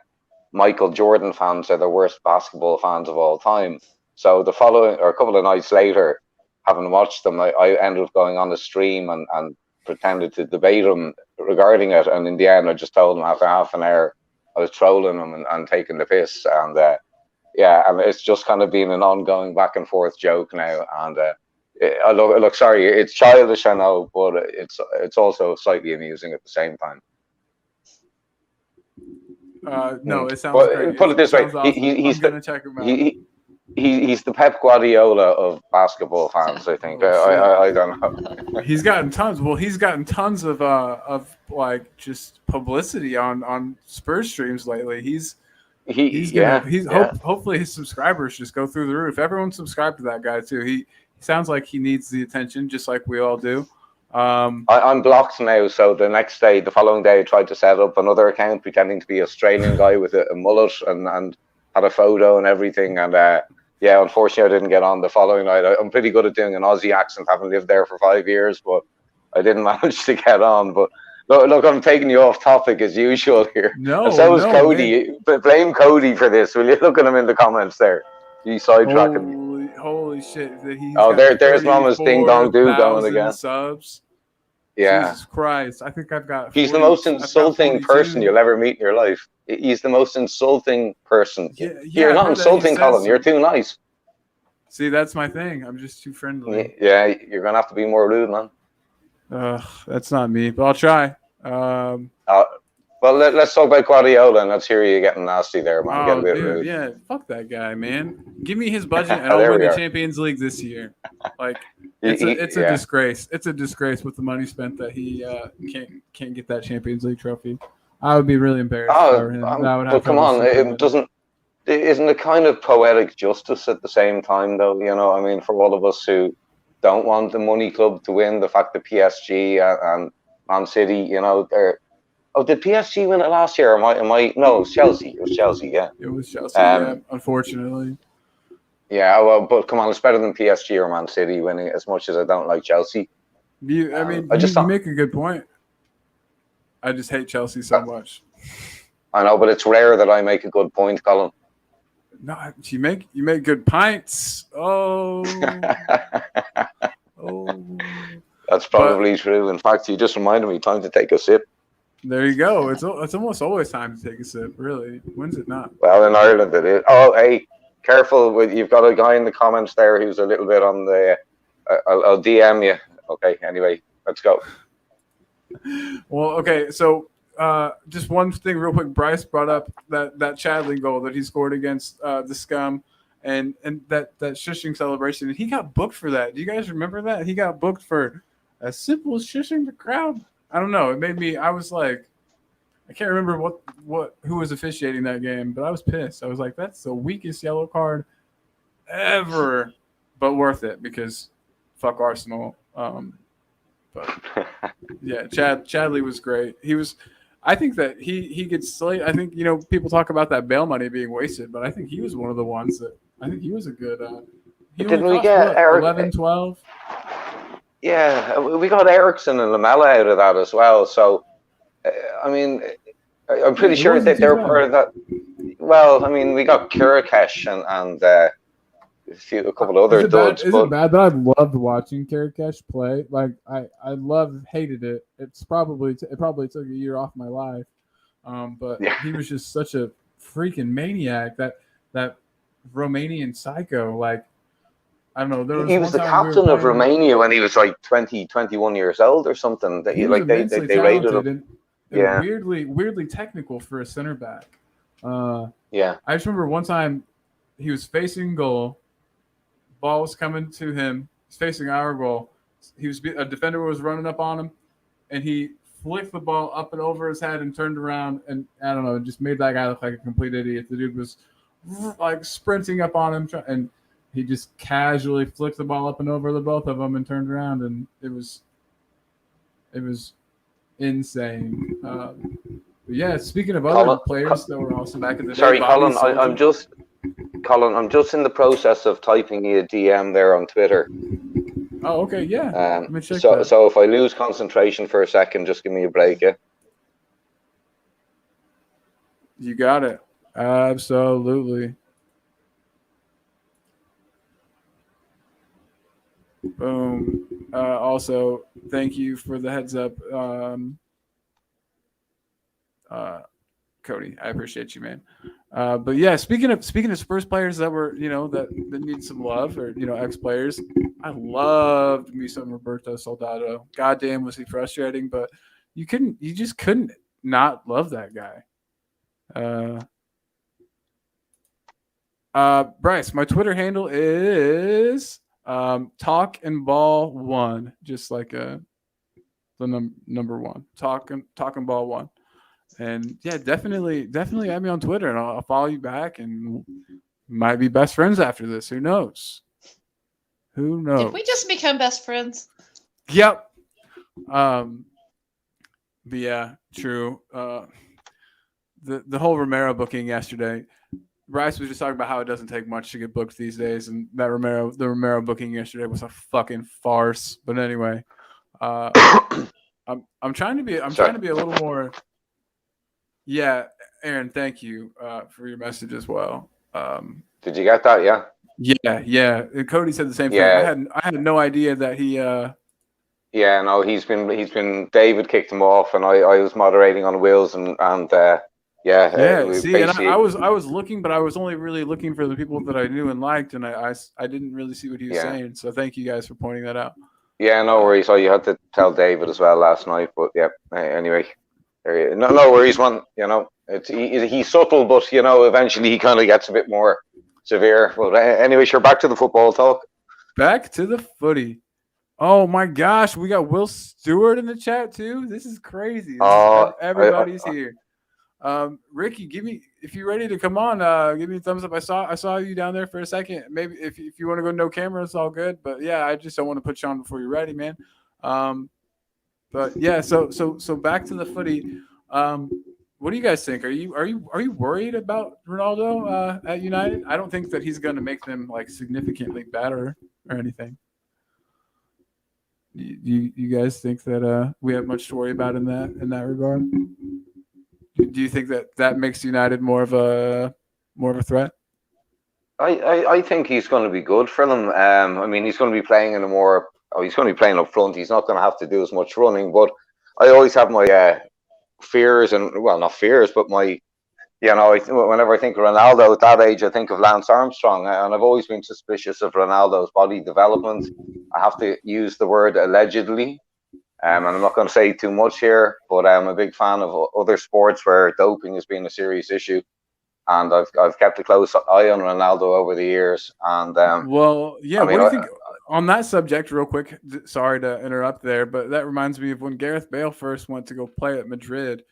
Michael Jordan fans are the worst basketball fans of all time. So a couple of nights later, having watched them, I ended up going on the stream and pretended to debate him regarding it. And in the end, I just told him after half an hour I was trolling him and taking the piss. And and it's just kind of been an ongoing back and forth joke now. And look, sorry, it's childish, I know, but it's also slightly amusing at the same time. No, it sounds great. Put it this way, awesome. he's going to check him out. He's the Pep Guardiola of basketball fans, I think. I don't know. He's gotten tons. Well, he's gotten tons of just publicity on Spurs streams lately. Hopefully his subscribers just go through the roof. Everyone subscribed to that guy too. He sounds like he needs the attention, just like we all do. I'm blocked now, so the following day, I tried to set up another account pretending to be an Australian guy with a mullet and had a photo and everything, and unfortunately I didn't get on the following night. I'm pretty good at doing an Aussie accent, having lived there for 5 years, but I didn't manage to get on. But look, I'm taking you off topic as usual here. No, and so is Cody. Man. Blame Cody for this. Will you look at him in the comments there? He's sidetracking me. Holy shit! There's Mama's Ding Dong Do going again. Subs. Yeah. Jesus Christ! I think I've got. He's the most insulting person you'll ever meet in your life. He's the most insulting person. You're not insulting, Colin. You're too nice. See, that's my thing. I'm just too friendly. Yeah, you're gonna have to be more rude, man. That's not me, but I'll try. Well, let's talk about Guardiola, and let's hear you getting nasty there, man. Get a bit rude. Yeah, fuck that guy, man. Give me his budget, and I'll win the Champions League this year. It's a disgrace. It's a disgrace with the money spent that he can't get that Champions League trophy. I would be really embarrassed for him. But come on, isn't it kind of poetic justice at the same time, though? I mean, for all of us who don't want the money club to win. The fact that PSG and Man City, you know, they're. Oh, did PSG win it last year? Am I? No, it was Chelsea. It was Chelsea. Yeah. It was Chelsea. Yeah, unfortunately. Yeah, well, but come on, it's better than PSG or Man City winning. As much as I don't like Chelsea. You make a good point. I just hate Chelsea so much. I know, but it's rare that I make a good point, Colin. No, you make good pints. Oh. That's probably true. In fact, you just reminded me, time to take a sip. There you go. It's almost always time to take a sip, really. When's it not? Well, in Ireland it is. Oh, hey, careful. You've got a guy in the comments there who's a little bit on the... I'll DM you. Okay, anyway, let's go. Well, okay, so just one thing real quick. Bryce brought up that Chadley goal that he scored against the Scum and that shushing celebration. And he got booked for that. Do you guys remember that? He got booked for as simple as shushing the crowd. I don't know. It made me. I was like, I can't remember who was officiating that game, but I was pissed. I was like, that's the weakest yellow card ever, but worth it because fuck Arsenal. But yeah, Chadley was great. I think that he gets slayed. I think people talk about that bail money being wasted, but I think he was one of the ones that I think he was a good. Didn't we get Eric 11, 12? Yeah, we got Ericsson and Lamella out of that as well. So, I mean, I'm pretty sure that they're part of that. Well, I mean, we got Kirikesh and a couple of other duds. Is it bad that I loved watching Kirikesh play? Like, I hated it. It probably took a year off my life. But he was just such a freaking maniac. That Romanian psycho. Like, I don't know. He was the captain of Romania when he was like 20, 21 years old or something. That they rated him. And weirdly technical for a center back. Yeah. I just remember one time he was facing goal. Ball was coming to him. He's facing our goal. A defender was running up on him, and he flicked the ball up and over his head and turned around, and I don't know, just made that guy look like a complete idiot. The dude was like sprinting up on him, and he just casually flicked the ball up and over the both of them and turned around, and it was insane. But yeah, speaking of other players that were also back in the day. Sorry, Colin, I'm just in the process of typing you a DM there on Twitter. Oh, okay, yeah. Let me check that. So if I lose concentration for a second, just give me a break, yeah? You got it. Absolutely. Boom. Also, thank you for the heads up, Cody. I appreciate you, man. But yeah, speaking of Spurs players that were that need some love, or ex players, I loved me some Roberto Soldado. Goddamn, was he frustrating? But you just couldn't not love that guy. Bryce, my Twitter handle is Talk and Ball 1, just like the number 1. Talk and Ball 1. And yeah, definitely add me on Twitter, and I'll follow you back, and might be best friends after this. Who knows? Did we just become best friends? Yep. But yeah, true. The whole Romero booking yesterday. Bryce was just talking about how it doesn't take much to get booked these days, and the Romero booking yesterday was a fucking farce. But anyway, I'm trying to be a little more. Yeah, Aaron, thank you for your message as well. Did you get that? Yeah. Yeah. And Cody said the same thing. I had no idea that he. Yeah, no, he's been. David kicked him off, and I was moderating on Wills, and yeah. See, and I was looking, but I was only really looking for the people that I knew and liked, and I didn't really see what he was saying. So thank you guys for pointing that out. Yeah, no worries. So you had to tell David as well last night, but yeah. Anyway, no worries, man. He's subtle, but eventually he kind of gets a bit more severe. But anyway, sure. Back to the football talk. Back to the footy. Oh my gosh, we got Will Stewart in the chat too. This is crazy. Everybody's here. Ricky, if you're ready to come on, give me a thumbs up. I saw you down there for a second. Maybe if you want to go no camera, it's all good. But yeah, I just don't want to put you on before you're ready, man. But yeah, so back to the footy. What do you guys think? Are you worried about Ronaldo at United? I don't think that he's going to make them like significantly better or anything. You guys think that we have much to worry about in that regard? Do you think that makes United more of a threat? I think he's going to be good for them. I mean, he's going to be playing he's going to be playing up front. He's not going to have to do as much running. But I always have my fears, and well, not fears, but my, whenever I think of Ronaldo at that age, I think of Lance Armstrong, and I've always been suspicious of Ronaldo's body development. I have to use the word allegedly. And I'm not going to say too much here, but I'm a big fan of other sports where doping has been a serious issue, and I've kept a close eye on Ronaldo over the years. And what do you think on that subject, real quick? Sorry to interrupt there, but that reminds me of when Gareth Bale first went to go play at Madrid.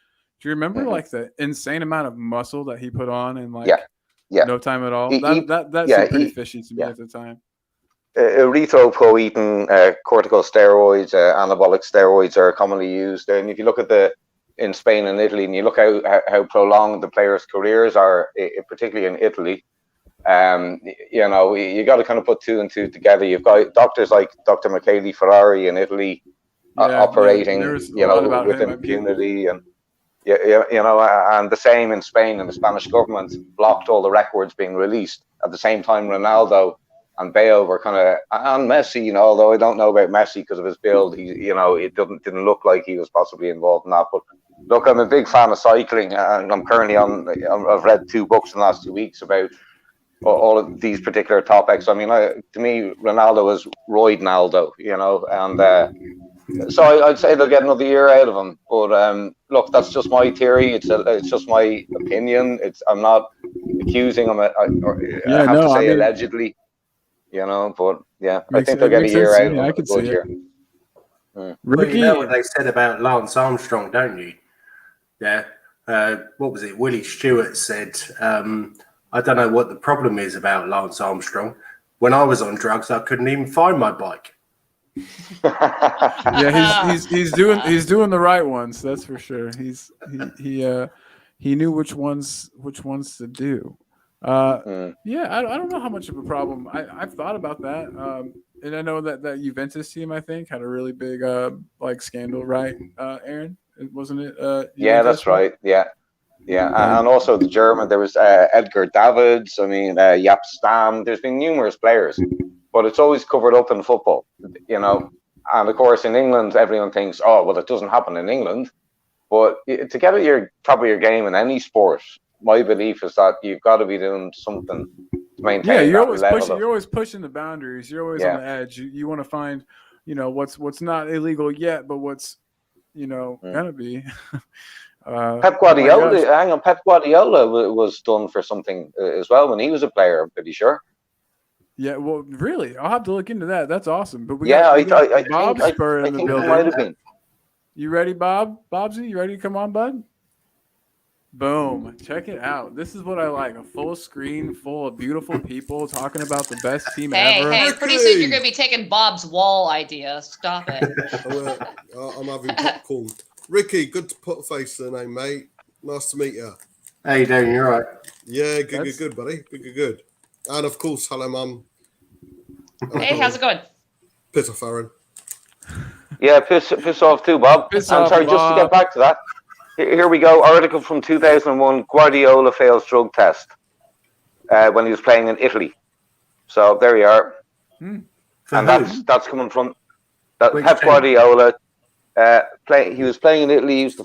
Do you remember like the insane amount of muscle that he put on in no time at all? That seemed pretty fishy to me at the time. Erythropoietin, corticosteroids, anabolic steroids are commonly used. And if you look at in Spain and Italy, and you look how prolonged the players' careers are, particularly in Italy, you got to kind of put two and two together. You've got doctors like Dr. Michele Ferrari in Italy operating, with impunity, and and the same in Spain. And the Spanish government blocked all the records being released. At the same time, Ronaldo and Bale were and Messi, although I don't know about Messi because of his build, it didn't look like he was possibly involved in that. But look, I'm a big fan of cycling, and I'm currently I've read 2 books in the last 2 weeks about all of these particular topics. I mean, to me, Ronaldo is Roydnaldo, and so I'd say they'll get another year out of him. But look, that's just my theory. It's just my opinion. I'm not accusing him. I have to say allegedly. But yeah, I think they'll get a year out of him. I could see it. Ricky, you know what they said about Lance Armstrong, don't you? Yeah. What was it? Willie Stewart said, I don't know what the problem is about Lance Armstrong. When I was on drugs, I couldn't even find my bike. Yeah, he's doing the right ones. That's for sure. He knew which ones to do. Yeah, I don't know how much of a problem. I've thought about that, and I know that Juventus team, I think, had a really big scandal, right, Aaron? Wasn't it? Yeah, that's right. Yeah, and also the German. There was Edgar Davids. I mean, Jaap Stam. There's been numerous players, but it's always covered up in football, And of course, in England, everyone thinks, oh, well, it doesn't happen in England. But to get at your top of your game in any sport, my belief is that you've got to be doing something to maintain. Yeah, you're always pushing the boundaries. You're always on the edge. You want to find, what's not illegal yet, but what's, gonna be. Pep Guardiola. Pep Guardiola was done for something as well when he was a player. I'm pretty sure. Yeah, well, really, I'll have to look into that. That's awesome. But I Bob Spur in the building. Might have been. You ready, Bob? Bobsy, you ready to come on, bud? Boom. Check it out. This is what I like. A full screen full of beautiful people talking about the best team ever. Hey, pretty soon you're going to be taking Bob's wall idea. Stop it. I'm having popcorn. Ricky, good to put a face to the name, mate. Nice to meet you. How you doing? You all right? Yeah, good, buddy. Good. And, of course, hello, Mum. Hey, how's it going? Piss off, Aaron. Yeah, piss off too, Bob. I'm sorry, just to get back to that. Here we go. Article from 2001. Guardiola fails drug test when he was playing in Italy. So there you are. And that's coming from Pep Guardiola. He was playing in Italy. He was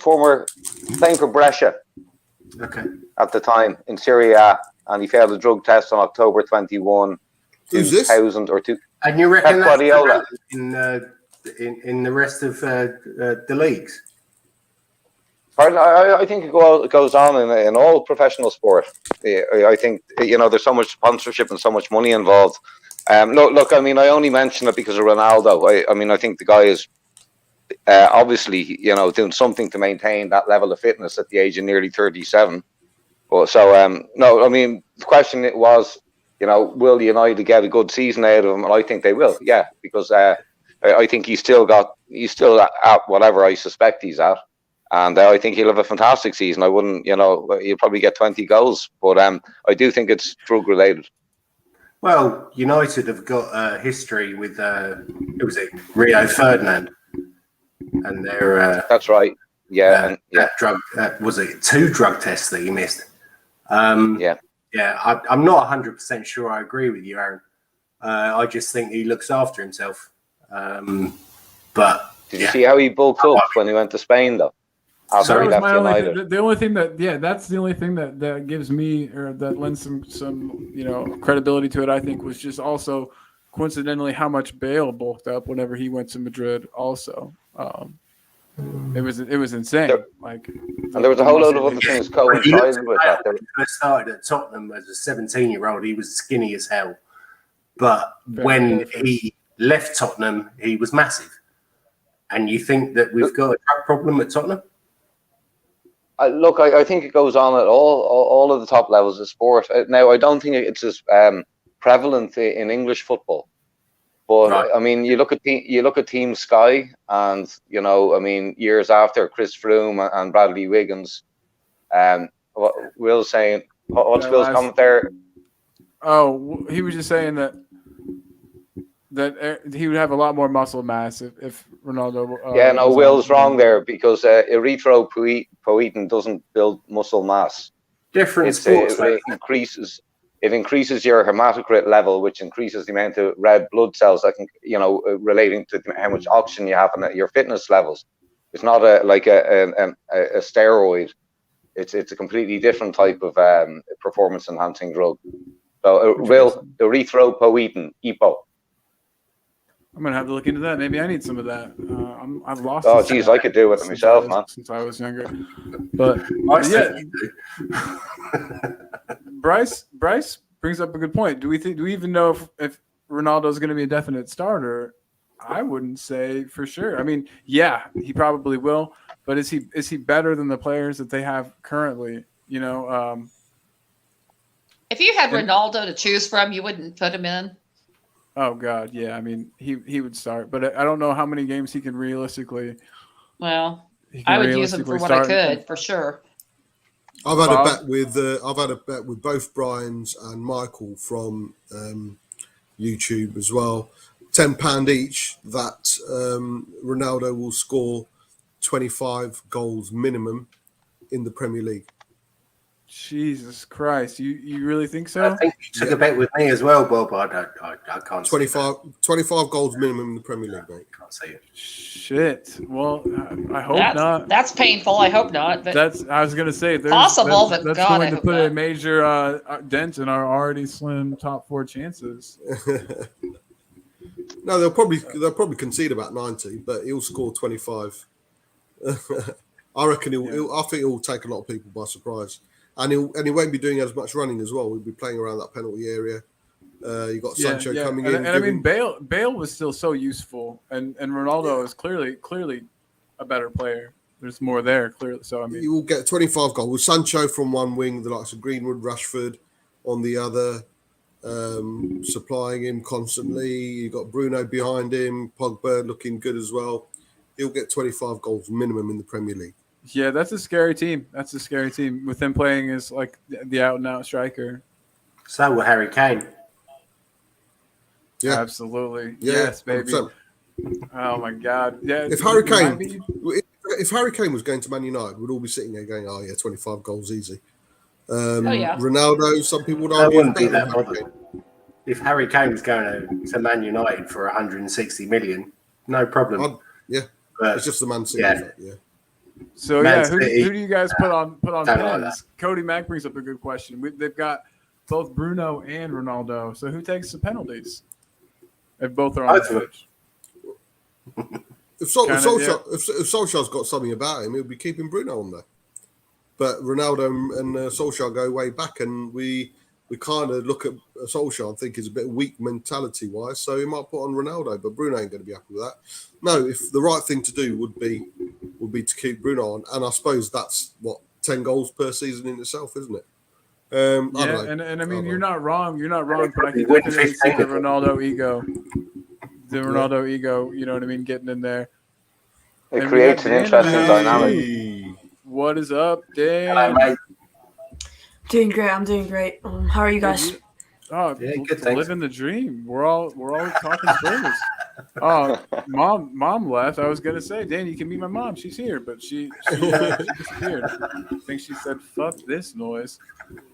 playing for Brescia. Okay. At the time in Serie A, and he failed a drug test on October 21, 2000 or two. And you reckon Pep Guardiola in the rest of the leagues? Pardon? I think it goes on in all professional sport. I think there's so much sponsorship and so much money involved. Look. I mean, I only mention it because of Ronaldo. I mean, I think the guy is obviously, doing something to maintain that level of fitness at the age of nearly 37. But so, no, I mean, the question was, will United get a good season out of him? And I think they will, yeah, because I think he's still at whatever I suspect he's at. And I think he'll have a fantastic season. I wouldn't, he'll probably get 20 goals. But I do think it's drug related. Well, United have got a history with, who was it, Rio Ferdinand. And they're... That's right. Yeah. That drug, was it 2 drug tests that he missed? Yeah, I'm not 100% sure I agree with you, Aaron. I just think he looks after himself. But did you see how he bulked up when he went to Spain, though? Sorry, that's the only thing that's the only thing that gives me, or that lends some credibility to it, I think, was just also coincidentally how much Bale bulked up whenever he went to Madrid also. It was insane. And there was a whole load of other things coinciding with that. When he first started at Tottenham as a 17-year-old, he was skinny as hell. But when he left Tottenham, he was massive. And you think that we've got a drug problem at Tottenham? Look, I think it goes on at all of the top levels of sport. Now, I don't think it's as prevalent in English football. But right. I mean, you look at Team Sky, and I mean, years after Chris Froome and Bradley Wiggins, Will's saying, what's Will's comment there? Oh, he was just saying that he would have a lot more muscle mass if Ronaldo. Will's wrong there, because erythropoietin doesn't build muscle mass. Different sports. It increases your hematocrit level, which increases the amount of red blood cells that can, relating to how much oxygen you have and your fitness levels. It's not like a steroid. It's a completely different type of performance enhancing drug. So erythropoietin, EPO. I'm gonna have to look into that. Maybe I need some of that. I've lost. Oh, geez, I could do it myself, man. Since I was younger, but yeah. Bryce brings up a good point. Do we even know if Ronaldo is going to be a definite starter? I wouldn't say for sure. I mean, yeah, he probably will, but is he better than the players that they have currently? If you had Ronaldo to choose from, you wouldn't put him in. Oh God, yeah. I mean, he would start, but I don't know how many games he can realistically. Well, I would use him for what I could, for sure. I've had a bet with both Brian's and Michael from YouTube as well. £10 each that Ronaldo will score 25 goals minimum in the Premier League. Jesus Christ, you really think so? I think you took a bet with me as well, Bob. I can't 25 goals minimum in the Premier League, mate. Can't see it. Shit. Well, I hope not. That's painful. I hope not. But I was going to say, possible, but that's God, going to put a major dent in our already slim top 4 chances. No, they'll probably concede about 90, but he'll score 25. I reckon I think he'll take a lot of people by surprise. And he won't be doing as much running as well. We'll be playing around that penalty area. You got Sancho coming in. And I mean, Bale was still so useful, and Ronaldo is clearly a better player. There's more there, clearly. So I mean, you will get 25 goals with Sancho from one wing, the likes of Greenwood, Rashford on the other, supplying him constantly. You got Bruno behind him, Pogba looking good as well. He'll get 25 goals minimum in the Premier League. Yeah, that's a scary team. With him playing as like the out-and-out striker. So will Harry Kane. Yeah, absolutely. Yeah, yes, baby. 100%. Oh my God. Yeah. If Harry Kane was going to Man United, we'd all be sitting there going, "Oh yeah, 25 goals easy." Ronaldo, some people would argue. I wouldn't be that bothered. If Harry Kane was going to Man United for 160 million, no problem. But it's just the Man City effect, yeah. So who do you guys put on pens? Cody Mack brings up a good question. They've got both Bruno and Ronaldo. So who takes the penalties if both are on the pitch? If Solskjaer's got something about him, he'll be keeping Bruno on there. But Ronaldo and Solskjaer go way back, and we we kind of look at Solskjaer and think he's a bit weak mentality wise, so he might put on Ronaldo, but Bruno ain't going to be happy with that. No, if the right thing to do would be to keep Bruno on, and I suppose that's what 10 goals per season in itself, isn't it? And I mean, you're not wrong, but I can definitely see the Ronaldo ego. You know what I mean, getting in there. It creates an interesting dynamic. What is up, Dan? Hello, mate. Doing great. I'm doing great. How are you guys? Oh, yeah, good. Thanks. Living the dream. We're all talking Spurs. Mom left. I was gonna say, Dan, you can meet my mom. She's here, but she disappeared. I think she said, "Fuck this noise."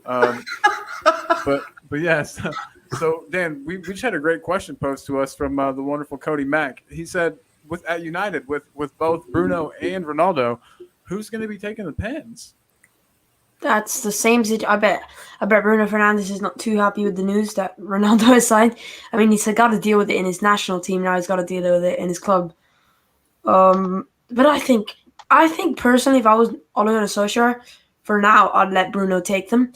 But yes. So Dan, we just had a great question posed to us from the wonderful Cody Mack. He said, at United with both Bruno and Ronaldo, who's going to be taking the pens? That's the same situation. I bet Bruno Fernandes is not too happy with the news that Ronaldo has signed. I mean, he's got to deal with it in his national team now. He's got to deal with it in his club. But I think personally, if I was Ole Gunnar Solskjaer, for now, I'd let Bruno take them.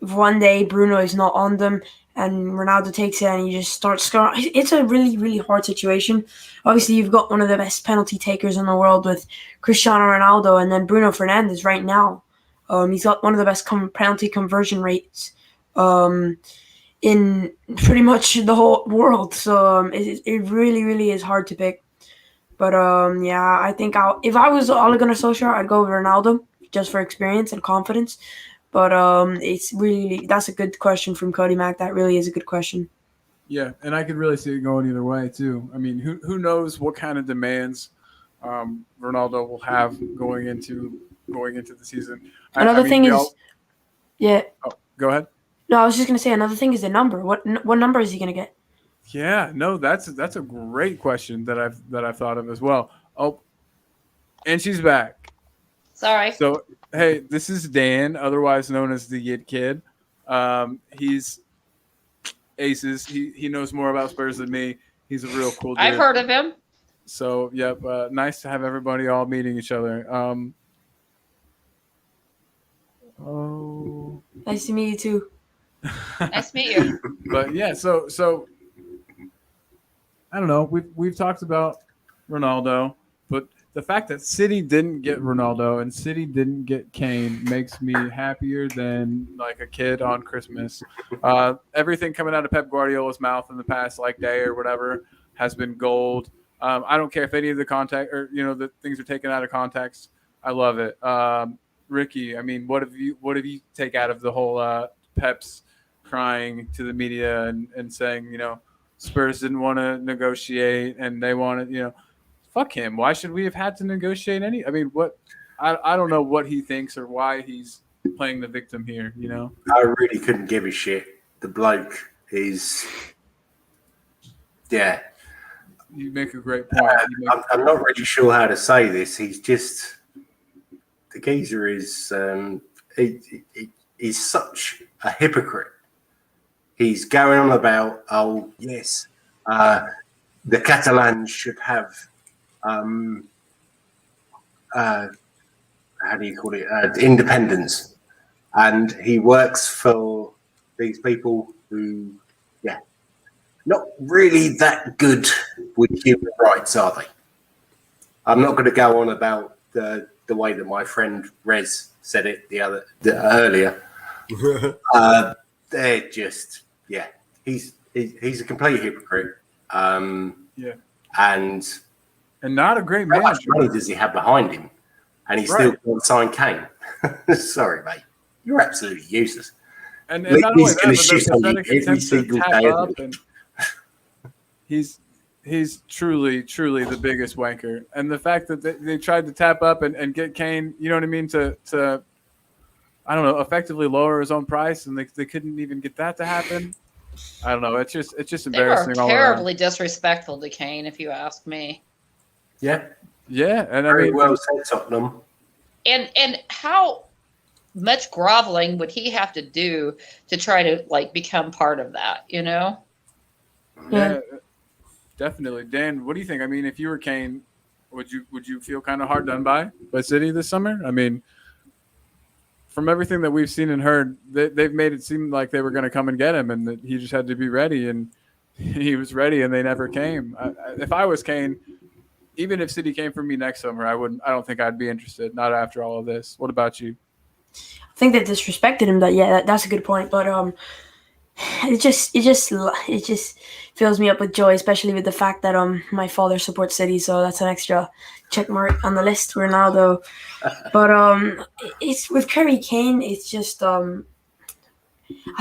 If one day Bruno is not on them and Ronaldo takes it and he just starts scoring, it's a really, really hard situation. Obviously, you've got one of the best penalty takers in the world with Cristiano Ronaldo, and then Bruno Fernandes right now. He's got one of the best penalty conversion rates in pretty much the whole world. So it really, really is hard to pick. But I think if I was Ole Gunnar Solskjaer, I'd go with Ronaldo just for experience and confidence. But that's a good question from Cody Mack. That really is a good question. Yeah, and I could really see it going either way too. I mean, who knows what kind of demands Ronaldo will have going into the season. Another thing is, yeah. Oh, go ahead. No, I was just gonna say another thing is the number. What number is he gonna get? Yeah, no, that's a great question that I've thought of as well. Oh, and she's back. Sorry. So hey, this is Dan, otherwise known as the Yid Kid. He's aces. He knows more about Spurs than me. He's a real cool dude. I've heard of him. So yep, nice to have everybody all meeting each other. Nice to meet you too. Nice to meet you. But yeah, so I don't know. We've talked about Ronaldo, but the fact that City didn't get Ronaldo and City didn't get Kane makes me happier than like a kid on Christmas. Everything coming out of Pep Guardiola's mouth in the past day or whatever has been gold. I don't care if any of the context or the things are taken out of context. I love it. Ricky, I mean, what have you take out of the whole Pep's crying to the media and saying, Spurs didn't want to negotiate and they wanted, fuck him. Why should we have had to negotiate I mean, what? I don't know what he thinks or why he's playing the victim here, I really couldn't give a shit. The bloke is, yeah. You make a great point. I'm not really sure how to say this. He's just, the geezer is, he's such a hypocrite. He's going on about, oh, yes, the Catalans should have, how do you call it, independence. And he works for these people who, yeah, not really that good with human rights, are they? I'm not going to go on about the way that my friend Rez said it earlier. They're just, yeah, he's a complete hypocrite. Yeah, and not a great man. How manager. much money does he have behind him? And he still can't sign Kane. Sorry, mate, you're absolutely useless. And not only that, but the pathetic attempts to tap up, and he's truly the biggest wanker. And the fact that they tried to tap up and get Kane, you know what I mean, to I don't know, effectively lower his own price, and they couldn't even get that to happen. I don't know. It's just embarrassing. They were terribly disrespectful to Kane, if you ask me. Yeah, and very well said, Tottenham. And how much groveling would he have to do to try to become part of that? Yeah, definitely. Dan, what do you think? I mean, if you were Kane, would you feel kind of hard done by City this summer? I mean, from everything that we've seen and heard, they've made it seem like they were going to come and get him, and that he just had to be ready, and he was ready, and they never came. If I was Kane, even if City came for me next summer, I don't think I'd be interested. Not after all of this. What about you? I think they disrespected him. That's a good point. But it just fills me up with joy, especially with the fact that my father supports City, so that's an extra check mark on the list. Ronaldo, but it's with Harry Kane. It's just I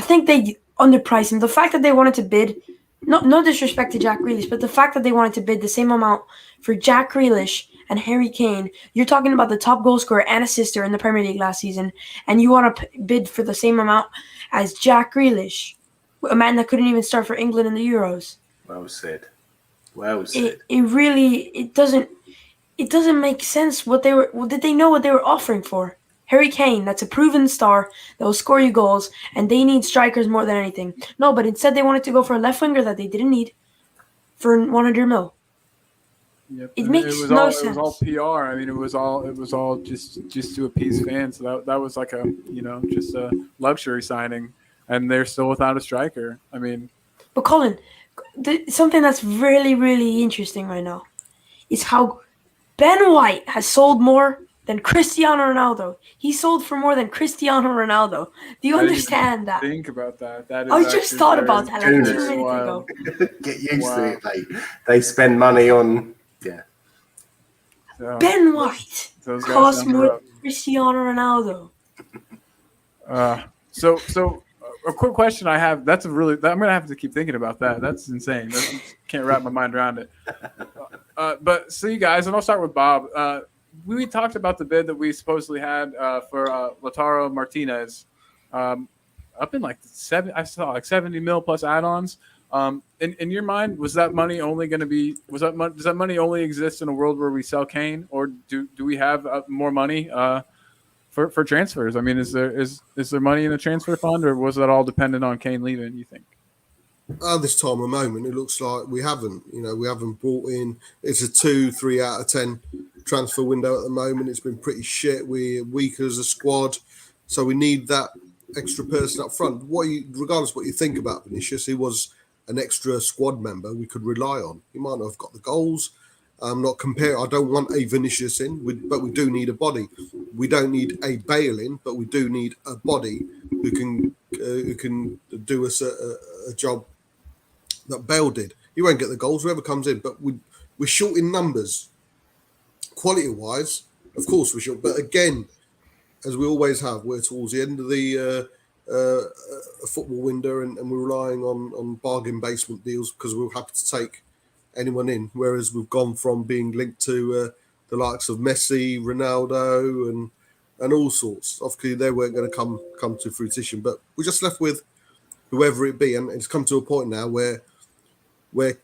think they underpriced him. The fact that they wanted to bid, no disrespect to Jack Grealish, but the fact that they wanted to bid the same amount for Jack Grealish and Harry Kane, you're talking about the top goal scorer and assister in the Premier League last season, and you want to bid for the same amount as Jack Grealish, a man that couldn't even start for England in the Euros. Well said. Well said. It doesn't make sense. Did they know what they were offering for? Harry Kane, that's a proven star that will score you goals, and they need strikers more than anything. No, but instead they wanted to go for a left winger that they didn't need for 100 mil. Yep. It makes no sense. It was all PR. I mean, it was all just to appease fans. So that was like just a luxury signing, and they're still without a striker. I mean, but Colin, something that's really, really interesting right now is how Ben White has sold more than Cristiano Ronaldo. He sold for more than Cristiano Ronaldo. Do you understand that? Think about that. That is I just thought about that like 2 minutes ago. Get used to it, mate. They spend money on. Yeah. Ben White costs more than Cristiano Ronaldo. So a quick question I have. I'm gonna have to keep thinking about that. That's insane. Can't wrap my mind around it. But so you guys, and I'll start with Bob. We talked about the bid that we supposedly had for Lautaro Martinez, up in like I saw like 70 mil plus add-ons. In your mind, was that money only going to be? Does that money only exist in a world where we sell Kane, or do we have more money for transfers? I mean, is there money in the transfer fund, or was that all dependent on Kane leaving? You think? At this time of moment, it looks like we haven't. We haven't brought in. It's a 2-3 out of 10 transfer window at the moment. It's been pretty shit. We're weak as a squad, so we need that extra person up front. Regardless of what you think about Vinicius, he was an extra squad member we could rely on. He might not have got the goals. I don't want a Vinicius in, but we do need a body. We don't need a Bale in, but we do need a body who can do us a job that Bale did. He won't get the goals, whoever comes in, but we're short in numbers. Quality-wise, of course we're short. But again, as we always have, we're towards the end of the football window, and we're relying on bargain basement deals because we're happy to take anyone in. Whereas we've gone from being linked to the likes of Messi, Ronaldo, and all sorts. Obviously, they weren't going to come to fruition, but we're just left with whoever it be, and it's come to a point now where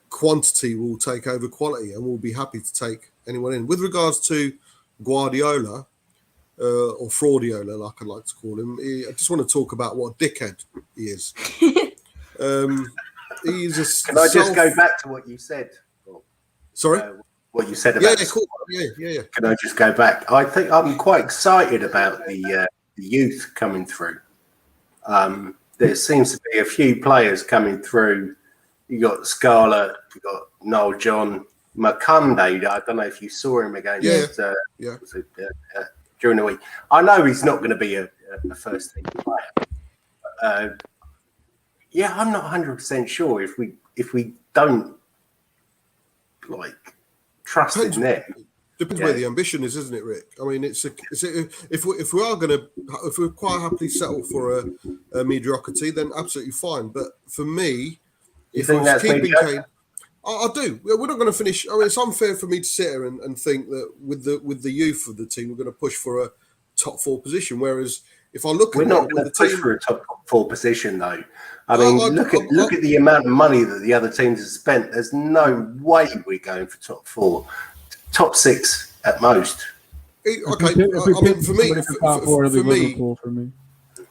quantity will take over quality, and we'll be happy to take anyone in. With regards to Guardiola, or Fraudiola, like I like to call him, I just want to talk about what a dickhead he is. He's Can I just go back to what you said? Sorry? What you said about cool. Yeah. Can I just go back? I think I'm quite excited about the youth coming through. There seems to be a few players coming through. You got Scarlett, you got Noel John, Makunde. I don't know if you saw him against during the week. I know he's not going to be a first team player. I'm not 100% sure if we don't trust in them. Depends where the ambition is, isn't it, Rick? I mean, if we're quite happily settle for a mediocrity, then absolutely fine. But for me, if I was keeping Kane, I do. We're not going to finish. I mean, it's unfair for me to sit here and think that with the youth of the team, we're going to push for a top 4 position. Whereas if I look, we're not going to push for a top 4 position, though. I mean, look at the amount of money that the other teams have spent. There's no way we're going for top 4, top 6 at most. Okay, I mean, for me.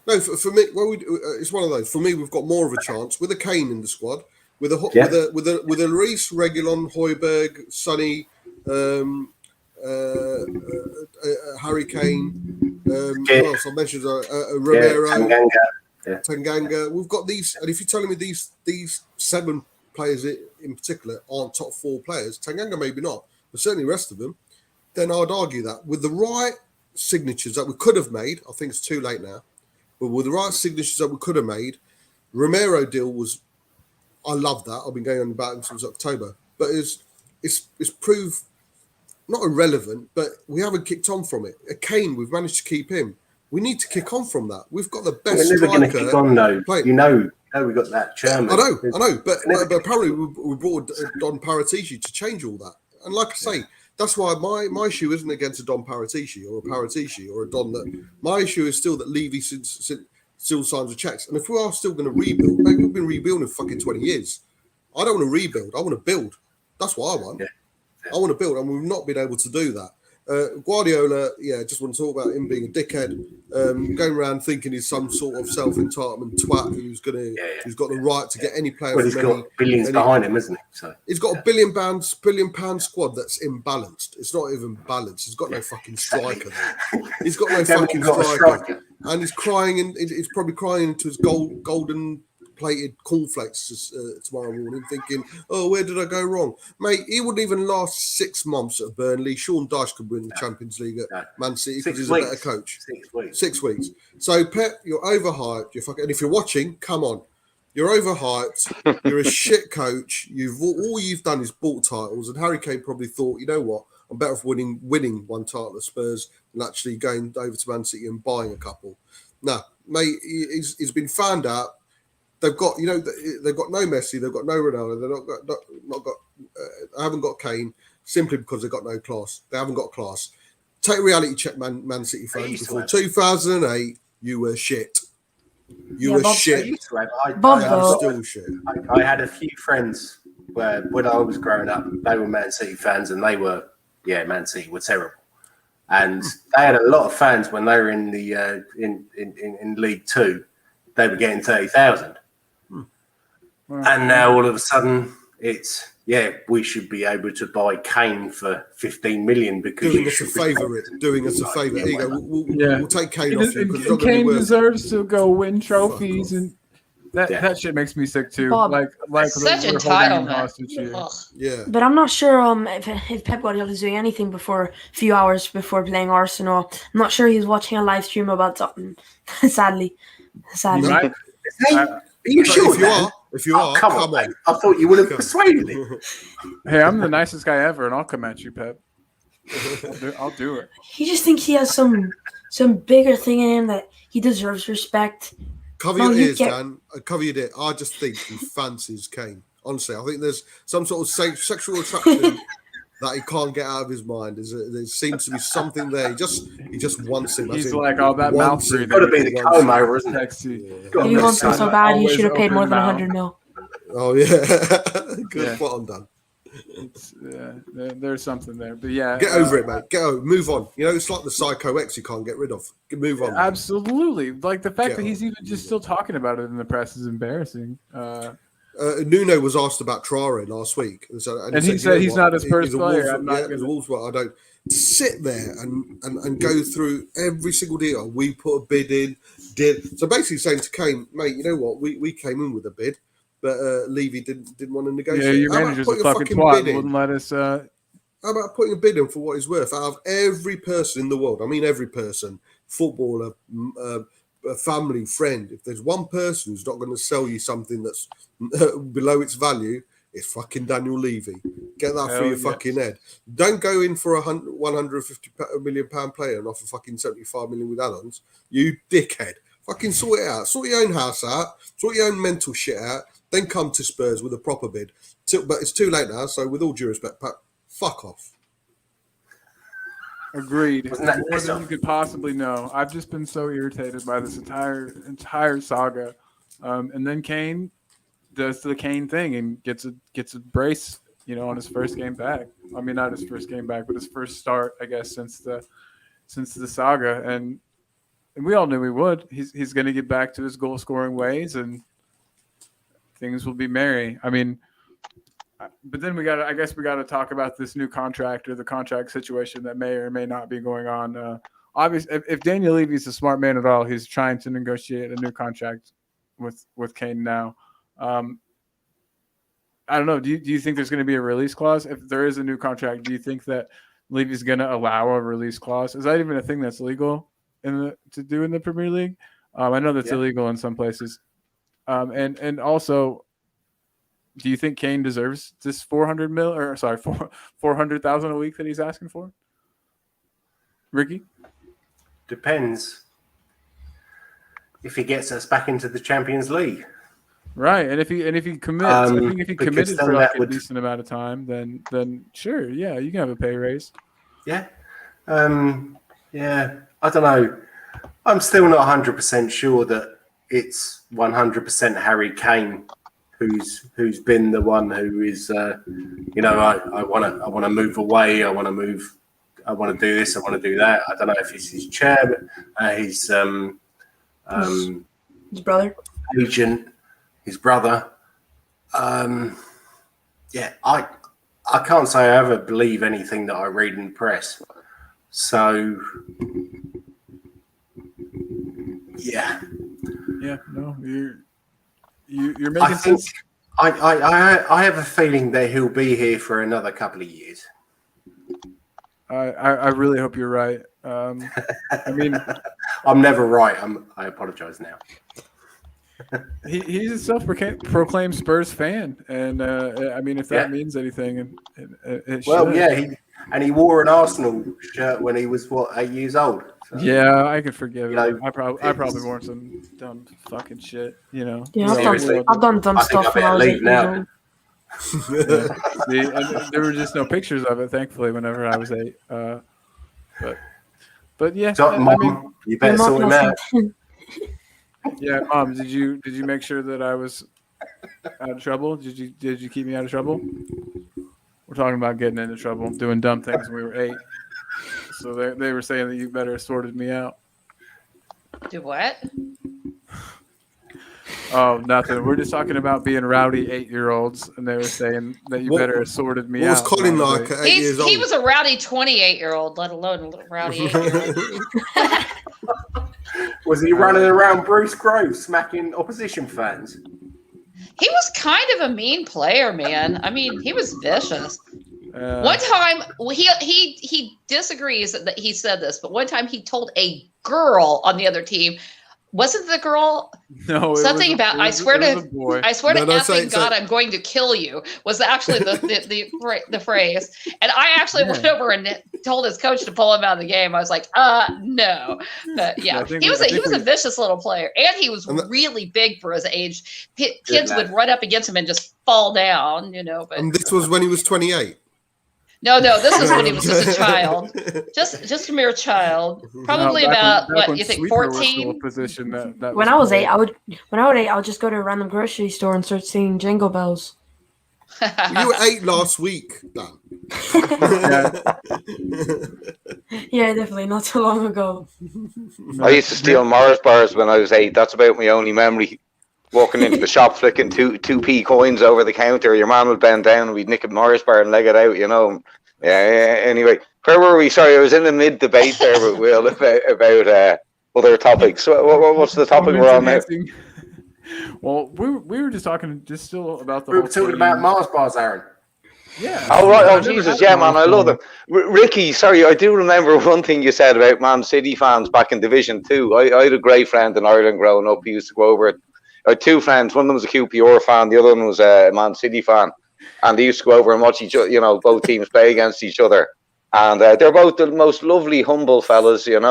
No, for me, it's one of those. For me, we've got more of a chance with a Kane in the squad, with a Lloris, Reguilon, Højbjerg, Sonny, Harry Kane. Who else? I mentioned Romero, Tanganga. We've got these, and if you're telling me these 7 players in particular aren't top 4 players, Tanganga maybe not, but certainly the rest of them, then I'd argue that with the right signatures that we could have made, I think it's too late now, but with the right signatures that we could have made, Romero deal was, I love that. I've been going on about him since October, but it's proved not irrelevant, but we haven't kicked on from it. A Kane, we've managed to keep him. We need to kick on from that. We've got the best We're never going to kick on, though. Playing. You know we got that German. I know, but apparently we brought Don Paratici to change all that. And like I say, that's why my issue isn't against a Don Paratici or a Paratici or a Don. That my issue is still that Levy still signs the checks. And if we are still going to rebuild, mate, we've been rebuilding for fucking 20 years. I don't want to rebuild. I want to build. That's what I want. I want to build, and we've not been able to do that. Guardiola, just want to talk about him being a dickhead, going around thinking he's some sort of self-entitlement twat who's got the right to get any player. Well, he's got billions behind him, isn't he? So he's got a billion pound squad that's imbalanced. It's not even balanced. He's got no fucking striker there. He's got no fucking striker, and he's crying, and he's probably crying into his golden plated cornflakes tomorrow morning, thinking, "Oh, where did I go wrong, mate?" He wouldn't even last 6 months at Burnley. Sean Dyche could win the Champions League at Man City because he's a better coach. 6 weeks. 6 weeks. So Pep, you're overhyped. And if you're watching, come on, you're overhyped. You're a shit coach. All you've done is bought titles, and Harry Kane probably thought, you know what, I'm better off winning one title at Spurs than actually going over to Man City and buying a couple. No, mate, he's been found out. They've got, they've got no Messi, they've got no Ronaldo, they haven't got Kane simply because they've got no class. They haven't got class. Take reality check, Man City fans. Before 2008, you were shit. You were shit. I'm still shit. I had a few friends where when I was growing up, they were Man City fans, and they were, Man City were terrible. And they had a lot of fans when they were in the in League Two. They were getting 30,000. And now all of a sudden it's, we should be able to buy Kane for 15 million because doing us a favour. Here you go. We'll take Kane off you because Kane deserves to go win trophies, and that shit makes me sick too. Bob, like such entitlement. Yeah, but I'm not sure if Pep Guardiola is doing anything a few hours before playing Arsenal. I'm not sure he's watching a live stream about something. Sadly. Right? Are you sure? If you are, come on. I thought you would have persuaded him. Hey, I'm the nicest guy ever, and I'll come at you, Pep. I'll do it. He just thinks he has some bigger thing in him that he deserves respect. Cover your ears, Dan. Cover your ears. I just think he fancies Kane. Honestly, I think there's some sort of sexual attraction that he can't get out of his mind. There seems to be something there. He just wants him. He's like, oh, that mouth breathing. Got to be the coma, isn't it? If he wants him so bad, he should have paid more than 100 mil. Oh yeah, good. Spot on, Dan. There's something there, but get over it, mate. Get over. Move on. It's like the Psycho X you can't get rid of. Move on. Absolutely. Like the fact that he's even just still talking about it in the press is embarrassing. Nuno was asked about Traore last week, and he said he's not a Spurs player. I don't sit there and go through every single deal. We put a bid in, so basically saying to Kane, mate, you know what? We came in with a bid, but Levy didn't want to negotiate. Yeah, your manager's a fucking twat. Wouldn't let us. How about putting a bid in for what he's worth out of every person in the world? I mean, every person, footballer, a family, friend. If there's one person who's not going to sell you something that's below its value, it's fucking Daniel Levy. Get that through your fucking head. Don't go in for a £150 million player and offer fucking 75 million with add-ons. You dickhead. Fucking sort it out. Sort your own house out. Sort your own mental shit out. Then come to Spurs with a proper bid. But it's too late now. So with all due respect, Pat, fuck off. Agreed. More than you could possibly know. I've just been so irritated by this entire saga. And then Kane does the Kane thing and gets a brace, on his first game back. I mean, not his first game back, but his first start, I guess, since the saga. And we all knew he would. He's going to get back to his goal scoring ways, and things will be merry. I mean, But then I guess we got to talk about this new contract or the contract situation that may or may not be going on. Obviously, if Daniel Levy's a smart man at all, he's trying to negotiate a new contract with Kane now. I don't know. Do you think there's going to be a release clause? If there is a new contract, do you think that Levy's going to allow a release clause? Is that even a thing that's legal to do in the Premier League? I know that's illegal in some places. And also, do you think Kane deserves this 400,000 a week that he's asking for? Ricky? Depends if he gets us back into the Champions League. Right, and if he commits, I think if he committed for like a decent amount of time, then sure, yeah, you can have a pay raise. Yeah, I don't know. I'm still not 100% sure that it's 100% Harry Kane who's been the one who is, I want to move away. I want to move. I want to do this. I want to do that. I don't know if it's his chairman, his brother, agent. His brother. I can't say I ever believe anything that I read in the press. So, yeah. Yeah, no, you're making sense. I have a feeling that he'll be here for another couple of years. I really hope you're right. I mean, I'm never right. I apologize now. He's a self-proclaimed Spurs fan, and I mean, if that means anything, it should. He wore an Arsenal shirt when he was 8 years old. So, yeah, I could forgive him. I probably wore some dumb fucking shit, Yeah, I've done dumb stuff when I was 8 years old. See, and there were just no pictures of it, thankfully, whenever I was 8. But yeah, Mom, you better sort him out. Yeah, Mom, did you make sure that I was out of trouble? Did you keep me out of trouble? We're talking about getting into trouble, doing dumb things when we were 8. So they were saying that you better have sorted me out. Do what? Oh, nothing. We're just talking about being rowdy 8-year-olds, and they were saying that you better have sorted me out. What was Colin like at 8 years old? He was a rowdy 28-year-old, let alone a little rowdy 8-year-old. Was he running around Bruce Grove smacking opposition fans? He was kind of a mean player, man. I mean, he was vicious. One time, he disagrees that he said this, but one time he told a girl on the other team, wasn't the girl something about I swear to effing God, I'm going to kill you was actually the phrase. And I actually went over and told his coach to pull him out of the game. I was like, no. But yeah, he was a vicious little player. And he was really big for his age. Kids would run up against him and just fall down, But and this was when he was 28. No, this was when he was just a child, just a mere child, probably about what you think, 14. When I was 8, I would just go to a random grocery store and start singing Jingle Bells. You were 8 last week, Dan. Yeah, definitely not so long ago. I used to steal Mars bars when I was 8. That's about my only memory. Walking into the shop, flicking 2p coins over the counter. Your man would bend down and we'd nick a Morris bar and leg it out, Yeah, anyway, where were we? Sorry, I was in the mid-debate there with Will about other topics. What's the topic we're on now? Well, we were just talking still about the We were talking about Mars bars, Aaron. Yeah. Oh, right. Oh, Jesus. Yeah, man. I love them. Ricky, sorry, I do remember one thing you said about Man City fans back in Division 2. I had a great friend in Ireland growing up. He used to go over. I had 2 friends. One of them was a QPR fan. The other one was a Man City fan. And they used to go over and watch each other, both teams play against each other. And they're both the most lovely, humble fellas, And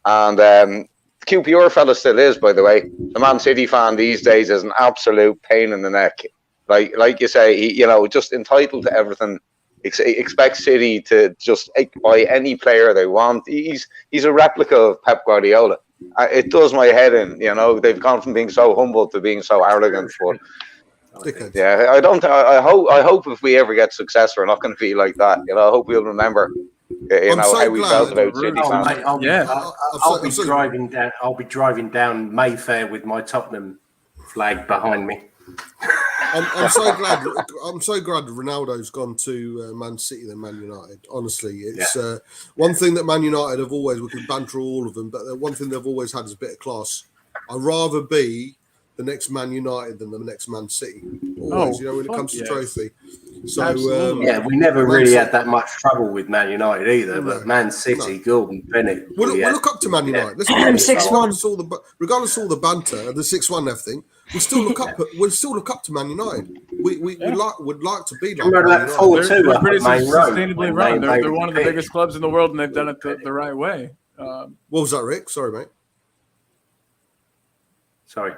QPR fella still is, by the way. The Man City fan these days is an absolute pain in the neck. Like you say, he, just entitled to everything. Expects City to just buy any player they want. He's a replica of Pep Guardiola. It does my head in. They've gone from being so humble to being so arrogant. But yeah, I hope if we ever get success, we're not going to be like that. I hope we'll remember. How we felt about City fans. I'll be driving down Mayfair with my Tottenham flag behind me. I'm so glad. I'm so glad Ronaldo's gone to Man City than Man United. Honestly, it's one thing that Man United have always. We could banter all of them, but one thing they've always had is a bit of class. I'd rather be the next Man United than the next Man City. Always, when it comes to trophy. So we never really had that much trouble with Man United either. But Man City, Gordon, Bennett. We'll look up to Man United. Let's be honest. Regardless of all the banter, the 6-1 everything, we still look up. We still look up to Man United. We would like to be like. Remember that 4-2 they're pretty sustainably run. They're one of the biggest clubs in the world, and they've done it the right way. What was that, Rick? Sorry, mate. Sorry,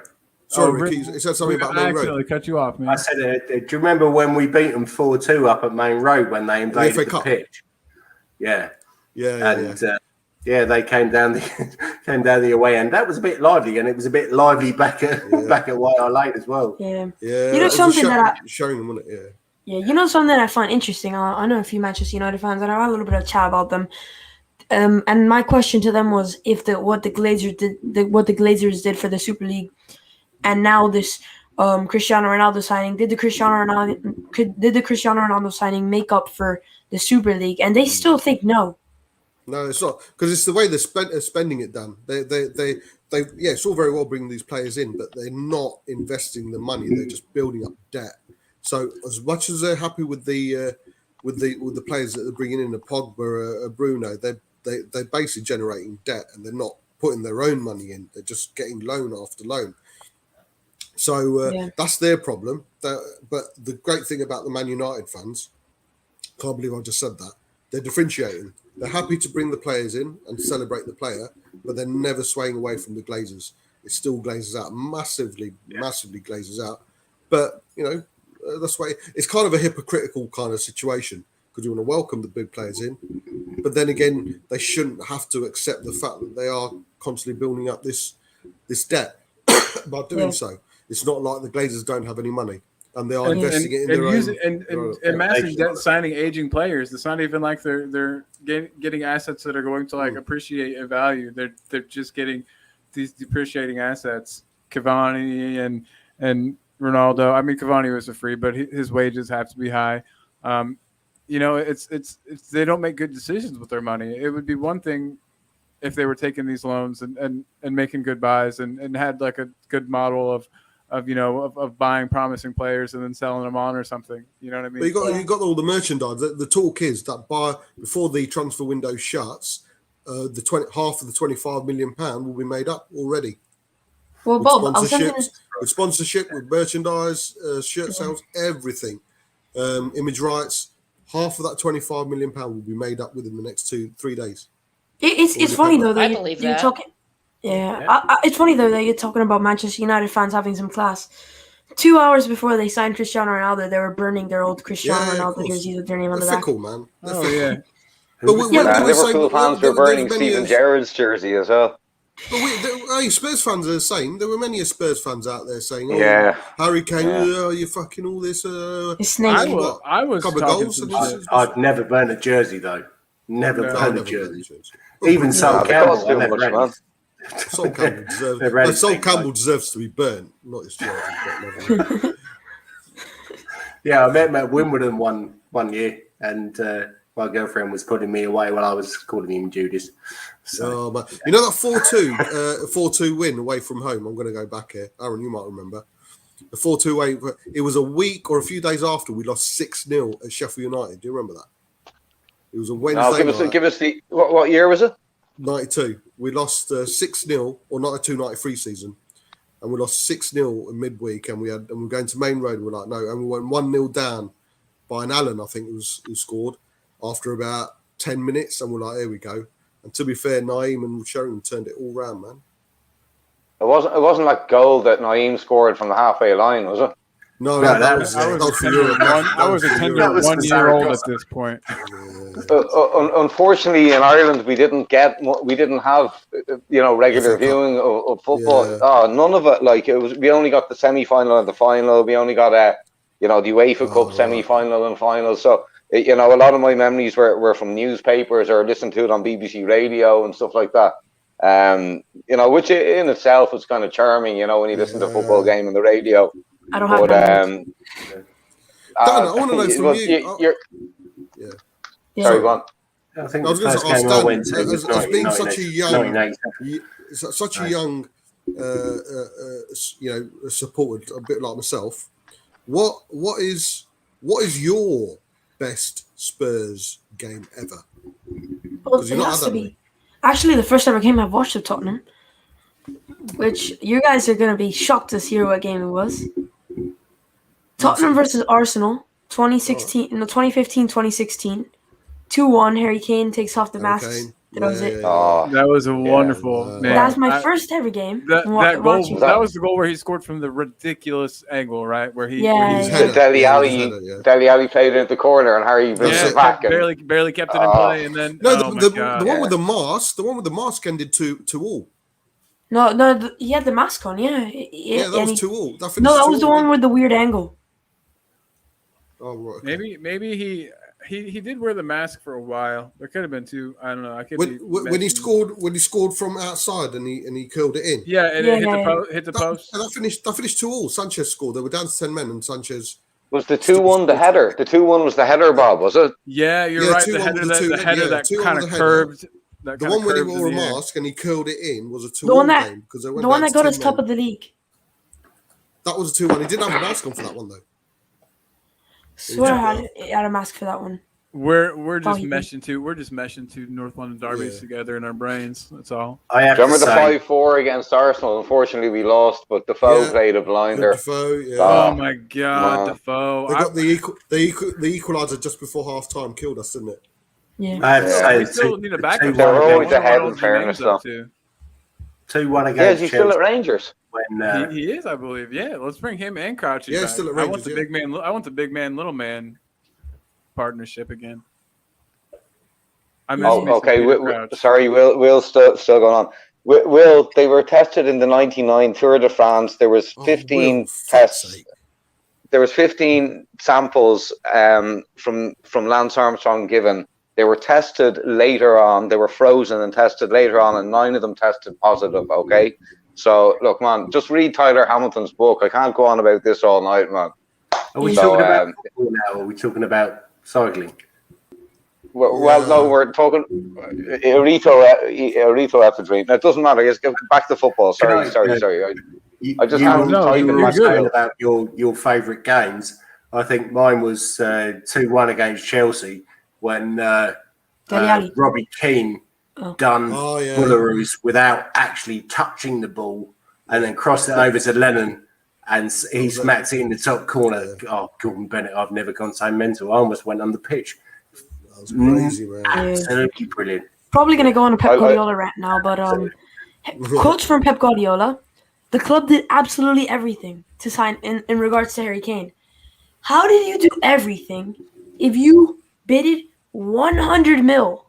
Ricky. You said something about Main Road. I accidentally cut you off, man. I said, do you remember when we beat them 4-2 up at Main Road when they invaded the pitch? Yeah. They came down the away end. That was a bit lively, and it was a bit lively back at White Hart Lane as well. Yeah. You know something showing them, wasn't it? Yeah. You know something that I find interesting. I know a few Manchester United fans, and I had a little bit of chat about them. And my question to them was if what the Glazers did for the Super League, and now this Cristiano Ronaldo signing, did the Cristiano Ronaldo signing make up for the Super League? And they still think no. No, it's not, because it's the way they're spending it, Dan. They it's all very well bringing these players in, but they're not investing the money. They're just building up debt. So as much as they're happy with the players that they're bringing in, the Pogba, Bruno, they're basically generating debt, and they're not putting their own money in. They're just getting loan after loan. So that's their problem. But the great thing about the Man United fans, can't believe I just said that, they're differentiating. They're happy to bring the players in and celebrate the player, but they're never swaying away from the Glazers. It still glazes out, massively glazes out. But, that's why it's kind of a hypocritical kind of situation, because you want to welcome the big players in, but then again, they shouldn't have to accept the fact that they are constantly building up this debt by doing so. It's not like the Glazers don't have any money, and they are investing it in their own. And massive debt signing aging players. It's not even like they're getting assets that are going to appreciate in value. They're just getting these depreciating assets. Cavani and Ronaldo. I mean, Cavani was a free, but his wages have to be high. It's they don't make good decisions with their money. It would be one thing if they were taking these loans and making good buys and had like a good model of buying promising players and then selling them on or something. You know what I mean? But you got all the merchandise. The talk is that before the transfer window shuts, half of the £25 million will be made up already. Well, Bob, with sponsorship, with merchandise, shirt sales, everything, image rights, half of that £25 million will be made up within the next 2-3 days. It's funny though that I believe you're talking. Yeah, it's funny though that you're talking about Manchester United fans having some class. 2 hours before they signed Cristiano Ronaldo, they were burning their old Cristiano Ronaldo jerseys with their name on the back. Fickle, man. Yeah. But Liverpool fans were burning Steven Gerrard's jersey as well. But Spurs fans are the same. There were many Spurs fans out there saying, Harry Kane, you fucking all this. I was goals. I'd never burn a jersey, though. Never burn a jersey. Even Sol Campbell. Sol Campbell deserves to be burnt, not his jersey. Yeah, I met him at Wimbledon one year, and my girlfriend was putting me away while I was calling him Judas. So. But you know that 4-2 win away from home? I'm going to go back here. Aaron, you might remember. The 4-2 away, it was a week or a few days after we lost 6-0 at Sheffield United. Do you remember that? It was a Wednesday night. Give us the what year was it? 92. We lost 6-0, or 92-93 season. And we lost 6-0 in midweek, and we're going to Main Road. We're like, no, and we went 1-0 down by an Allen, I think it was, who scored after about 10 minutes, and we're like, here we go. And to be fair, Naeem and Sheringham turned it all round, man. It wasn't like goal that Naeem scored from the halfway line, was it? No, that was for Europe. I was a 1-year-old at this point. Unfortunately, in Ireland, we didn't have regular viewing of football. Yeah. None of it. Like we only got the semi-final and the final. We only got the UEFA Cup semi-final and final. So a lot of my memories were from newspapers or listening to it on BBC Radio and stuff like that. Which in itself was kind of charming. When you listen to a football game on the radio. I don't have that. Dan, I want to know from you. Sorry, go on. I think I was going to first game I went to as being such a young, supporter, a bit like myself. What is your best Spurs game ever? Well, it has to be. Actually, the first ever game I've watched of Tottenham, which you guys are going to be shocked to hear what game it was. Tottenham versus Arsenal, 2015-2016. 2-1, Harry Kane takes off the mask. That was it. That was a wonderful. Man. That was my first ever game. That was the goal where he scored from the ridiculous angle, right? Where he Dele Alli played it at the corner and Harry back and barely kept it in play, and then the one with the mask, ended 2-2. No, he had the mask on. Yeah, that was 2-2. That was the one with the weird angle. Oh, right. Okay. Maybe he did wear the mask for a while. There could have been two. I don't know. When he scored from outside and he curled it in. Yeah, and it hit the post. And that finished 2-2. Sanchez scored. They were down to 10 men, and Sanchez was the 2-1 the header. The 2-1 was the header, Bob, was it? Yeah, you're right. The header that kind of curved. The one when he wore a mask and he curled it in was a 2-1 game because the one that got us top of the league. That was a 2-1. He didn't have a mask on for that one though. Swear I had a mask for that one. We're just meshing two North London derbies together in our brains. That's all. Remember the 5-4 against Arsenal? Unfortunately, we lost, but Defoe played a blinder. Oh my God, Defoe! They got the equaliser just before half time. Killed us, didn't it? Yeah. I have to say, we still need a backup. They're always ahead in fairness, though. 2-1 against Chelsea. He's still at Rangers. When he is, I believe. Yeah, let's bring him and Crouchy back. Still at Rangers, I want the big man, little man partnership again. Sorry, Will's still going on. Will, they were tested in the '99 Tour de France. There was 15 tests. There was 15 samples from Lance Armstrong given. They were tested later on. They were frozen and tested later on, and 9 of them tested positive. Okay, so look, man, just read Tyler Hamilton's book. I can't go on about this all night, man. Are we talking about football now? Or are we talking about cycling? Well, no, we're talking erythroephedrine. It doesn't matter. Let's get back to football. Sorry. I just can't know about your favourite games. I think mine was 2-1 against Chelsea when Robbie Keane done Bullaroos without actually touching the ball and then crossed it over to Lennon and he smacked it in the top corner. Oh, Gordon Bennett, I've never gone so mental. I almost went on the pitch. That was crazy, man. Absolutely brilliant. Probably going to go on a Pep Guardiola rant now, but quotes from Pep Guardiola. The club did absolutely everything to sign in regards to Harry Kane. How did you do everything if you bidded 100 mil?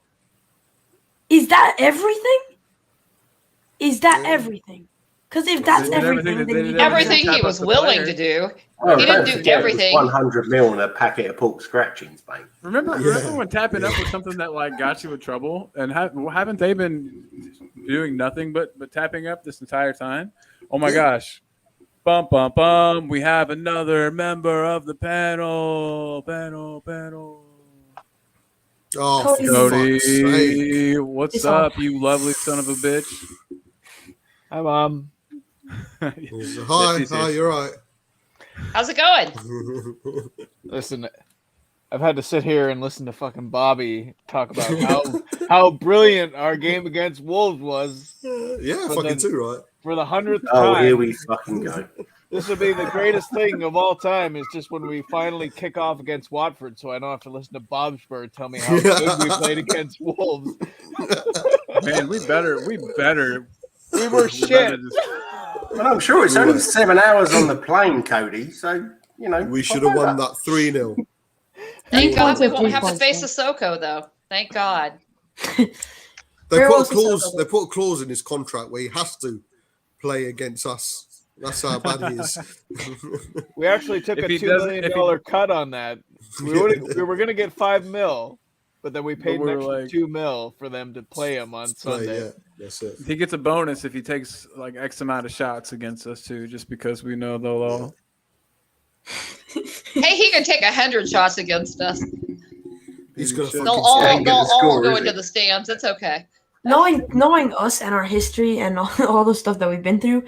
Is that everything? Because if that's everything, then everything he was willing to do. He didn't do everything. 100 mil and a packet of pork scratchings, mate. Remember when tapping up was something that got you in trouble? And haven't they been doing nothing but tapping up this entire time? Oh my gosh. Bum, bum, bum. We have another member of the panel. Oh, Cody. What's up, you lovely son of a bitch? Hi, Mom. Hi, you're right. How's it going? Listen, I've had to sit here and listen to fucking Bobby talk about how brilliant our game against Wolves was. Yeah, fucking too, right? For the 100th time. Oh, here we fucking go. This will be the greatest thing of all time is just when we finally kick off against Watford, so I don't have to listen to Bob Spur tell me how good we played against Wolves. Man, we better. We were shit. Well, I'm sure it's only 7 hours on the plane, Cody. So, we should have won that 3-0. Thank God we won't have to face Sissoko, though. Thank God. They put a clause in his contract where he has to play against us. That's how bad he is. We actually took a $2 million cut on that. We were going to get $5 million, but then we paid an extra $2 million for them to play him on Sunday. Yeah, that's it. He gets a bonus if he takes X amount of shots against us too, just because we know they'll all Hey, he can take 100 shots against us. He's gonna they'll all go into the stands. It's okay. Knowing us and our history and all the stuff that we've been through,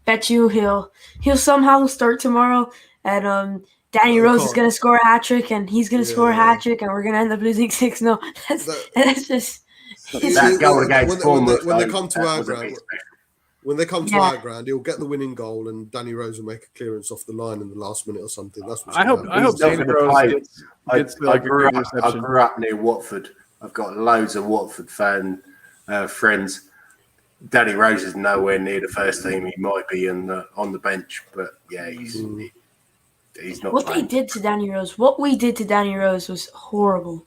bet you he'll somehow start tomorrow. And Danny Rose is gonna score a hat trick, and he's gonna score a hat trick, and we're gonna end up losing 6-0. That's just. That goal against Bournemouth when they come to our ground. When they come to our ground, he'll get the winning goal, and Danny Rose will make a clearance off the line in the last minute or something. That's what I hope Danny Rose gets like a good reception. I grew up near Watford. I've got loads of Watford friends. Danny Rose is nowhere near the first team. He might be on the bench, but yeah, he's not. What they did to Danny Rose, what we did to Danny Rose was horrible.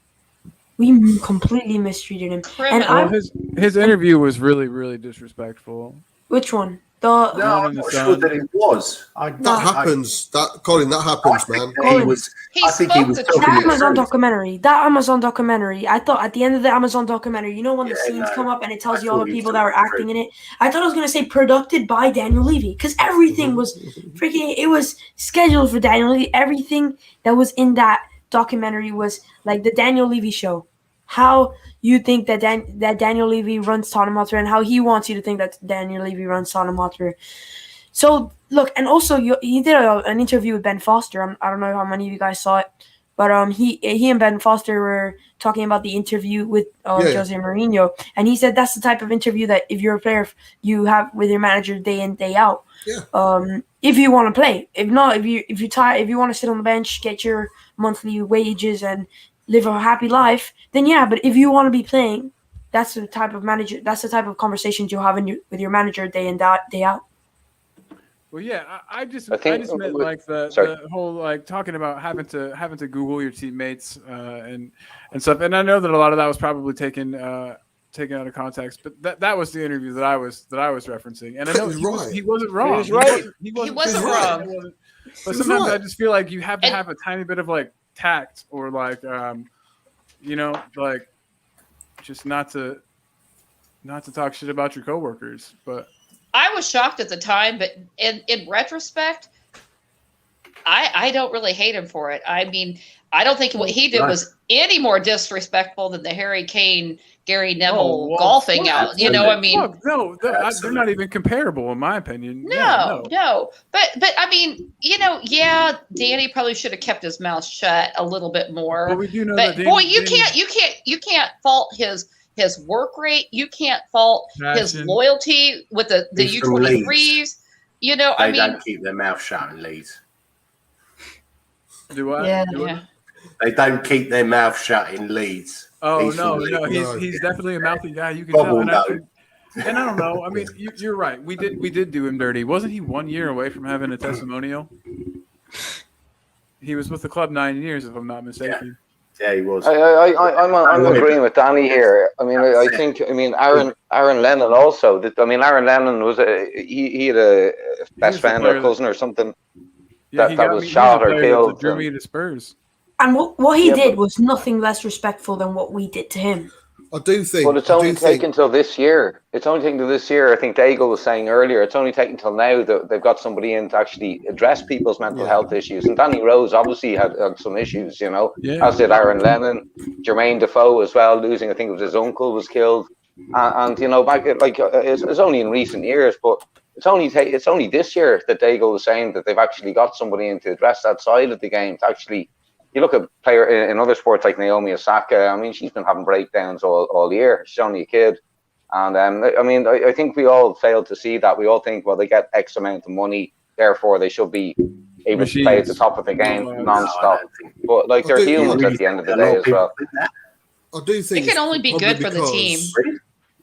We completely mistreated him. And his interview was really, really disrespectful. Which one? I'm not sure that it was. That happens, man. I think he was that Amazon documentary. That Amazon documentary. I thought at the end of the Amazon documentary, you know when the scenes come up and it tells you all the people that were acting in it. I thought I was gonna say produced by Daniel Levy because everything was freaking. It was scheduled for Daniel Levy. Everything that was in that documentary was like the Daniel Levy show. How you think that that Daniel Levy runs Tottenham Hotspur and how he wants you to think that Daniel Levy runs Tottenham Hotspur. So, look, and also he did an interview with Ben Foster. I don't know how many of you guys saw it, but he and Ben Foster were talking about the interview with Jose Mourinho, and he said that's the type of interview that if you're a player, you have with your manager day in, day out. Yeah. If you want to play. If not, if you want to sit on the bench, get your monthly wages and live a happy life, then yeah. But if you want to be playing, that's the type of conversations you'll have with your manager day in, day out. Well, yeah, I just meant like the whole like talking about having to Google your teammates and stuff. And I know that a lot of that was probably taken out of context, but that was the interview that I was referencing. And I know he wasn't wrong. He was right. He wasn't wrong. But sometimes I just feel like you have to have a tiny bit of like tact or like like just not to talk shit about your coworkers. But I was shocked at the time, but in retrospect, I don't really hate him for it. I mean, I don't think what he did was any more disrespectful than the Harry Kane, Gary Neville golfing out. You know, I mean, they're not even comparable in my opinion. No. But I mean, yeah, Danny probably should have kept his mouth shut a little bit more. Well, we do know but boy, you can't fault his work rate. You can't fault his loyalty with the U23s. They don't keep their mouth shut in Leeds. Do I? Yeah. They don't keep their mouth shut in Leeds. Oh, no. He's definitely a mouthy guy. You can tell. And I don't know. I mean, you're right. We did do him dirty. Wasn't he 1 year away from having a testimonial? He was with the club 9 years, if I'm not mistaken. Yeah, he was. I'm agreeing with Danny here. I mean, I think Aaron Lennon also. Aaron Lennon was he had a best friend or cousin or something. Yeah, that was shot or killed. Drew me to Spurs. And what he did was nothing less respectful than what we did to him. I do think. But it's only taken until this year. It's only taken until this year. I think Daigle was saying earlier. It's only taken until now that they've got somebody in to actually address people's mental health issues. And Danny Rose obviously had some issues, as did Aaron Lennon, Jermaine Defoe as well, losing. I think it was his uncle was killed, and back it's only in recent years, but. It's only this year that Daigle was saying that they've actually got somebody in to address that side of the game. To actually, you look at player in other sports like Naomi Osaka. I mean, she's been having breakdowns all year. She's only a kid, and I think we all failed to see that. We all think, well, they get X amount of money, therefore they should be able to play at the top of the game non-stop. But they're humans at the end of the day as well. I do think it can only be good for the team.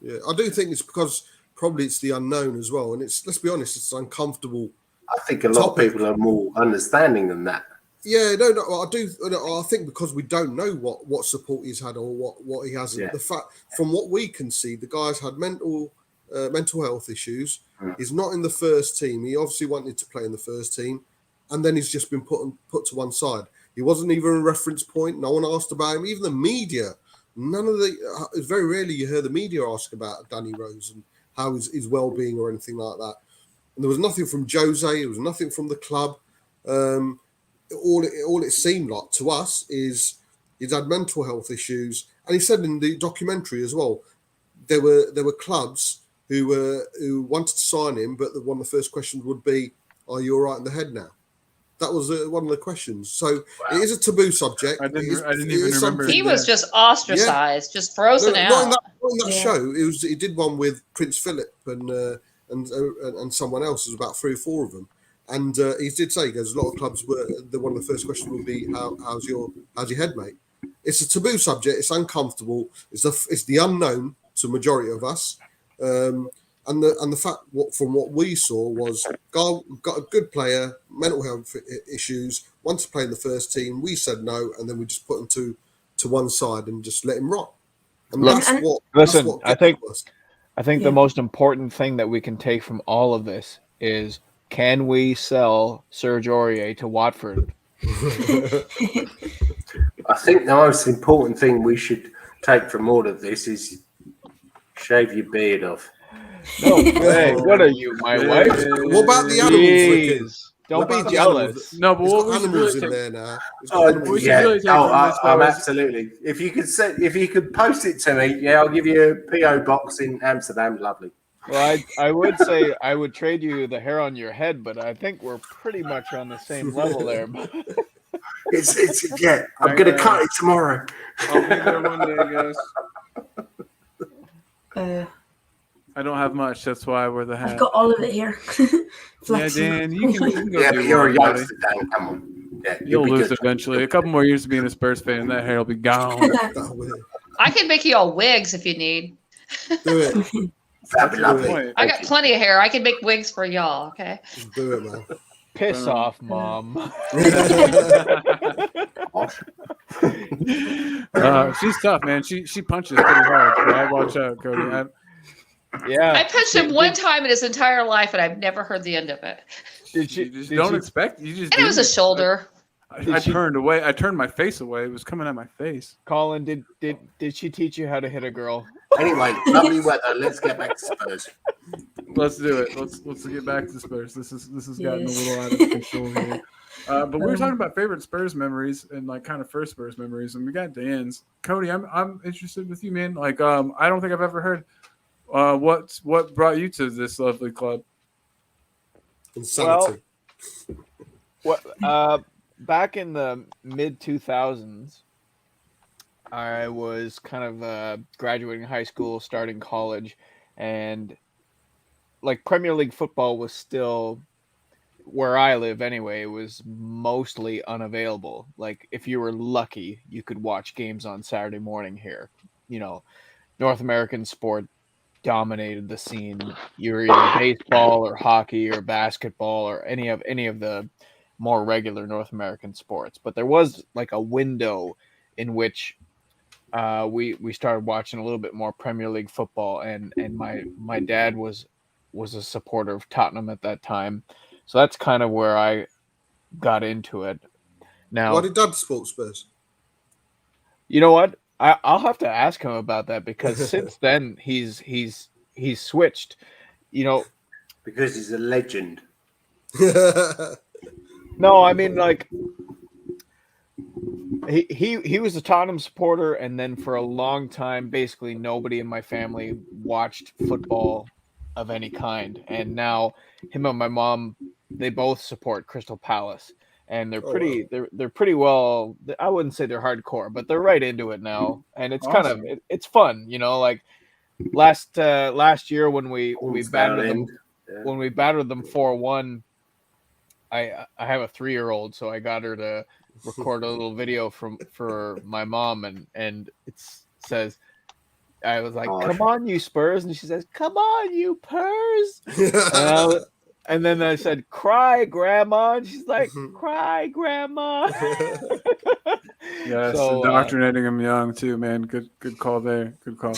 Yeah, I do think it's because. Probably it's the unknown as well, and let's be honest, it's uncomfortable. I think a lot of people are more understanding than that. Yeah, no, I do. I think because we don't know what support he's had or what he hasn't. Yeah. The fact, from what we can see, the guy's had mental health issues. He's not in the first team. He obviously wanted to play in the first team, and then he's just been put to one side. He wasn't even a reference point. No one asked about him. Even the media, it's very rarely you hear the media ask about Danny Rose and how his well-being or anything like that. And there was nothing from Jose. There was nothing from the club. all it seemed like to us is he'd had mental health issues, and he said in the documentary as well, there were clubs who wanted to sign him, but one of the first questions would be, "Are you all right in the head now?" That was one of the questions. So it is a taboo subject. I didn't even remember. He was just ostracized, just frozen out. Not in that show. He did one with Prince Philip and someone else. There's about 3 or 4 of them. And he did say, there's a lot of clubs where one of the first questions would be, how's your head, mate? It's a taboo subject. It's uncomfortable. It's the unknown to the majority of us. And the fact from what we saw was got a good player, mental health issues, wants to play in the first team. We said no, and then we just put him to one side and just let him rot. And I think the most important thing that we can take from all of this is, can we sell Serge Aurier to Watford? I think the most important thing we should take from all of this is shave your beard off. No way. What are you, my wife? What about the animals? Don't be jealous. No, but what animals in there now? Absolutely. If you could post it to me, I'll give you a PO box in Amsterdam. Lovely. Well, I would say I would trade you the hair on your head, but I think we're pretty much on the same level there. I'm gonna cut it tomorrow. I'll be there one day, guys. I don't have much. That's why I wear the hat. I've got all of it here. Yeah, Dan, you can go. But you're a youngster, Dan. Come on. Yeah, you'll lose eventually. A couple more years of being a Spurs fan, and that hair will be gone. I can make you all wigs if you need. Do it. That'd be lovely. I got plenty of hair. I can make wigs for y'all. Okay. Do it, man. Piss off, Mom. She's tough, man. She punches pretty hard. So I watch out, Cody. I punched him one time in his entire life, and I've never heard the end of it. Expect. You just. And it was a shoulder. I turned away. I turned my face away. It was coming at my face. Colin, did she teach you how to hit a girl? Anyway, lovely weather. Let's get back to Spurs. Let's do it. Let's get back to Spurs. This has gotten a little out of control here. But we were talking about favorite Spurs memories and like kind of first Spurs memories, and we got Dan's. Cody, I'm interested with you, man. Like, I don't think I've ever heard. What brought you to this lovely club? Insanity. Back in the mid 2000s, I was kind of graduating high school, starting college, and like Premier League football was still, where I live anyway, it was mostly unavailable. Like if you were lucky, you could watch games on Saturday morning here. North American sport dominated the scene. You were either baseball or hockey or basketball or any of the more regular North American sports. But there was like a window in which we started watching a little bit more Premier League football, and my dad was a supporter of Tottenham at that time. So that's kind of where I got into it. Now, why did Dad support Spurs? You know what? I'll have to ask him about that, because since then he's switched, because he's a legend. No, I mean, like he was a Tottenham supporter, and then for a long time, basically nobody in my family watched football of any kind. And now him and my mom, they both support Crystal Palace. And they're pretty, they're pretty well. I wouldn't say they're hardcore, but they're right into it now, and it's awesome. Kind of it's fun, Like last year when we battered them, when we battered them 4-1. I have a 3-year-old, so I got her to record a little video for my mom, and it says, I was like, "Come on, you Spurs," and she says, "Come on, you Purs." And then I said, "Cry, Grandma," and she's like, "Cry, Grandma." Yes, so, indoctrinating them young too, man. Good call there. Good call.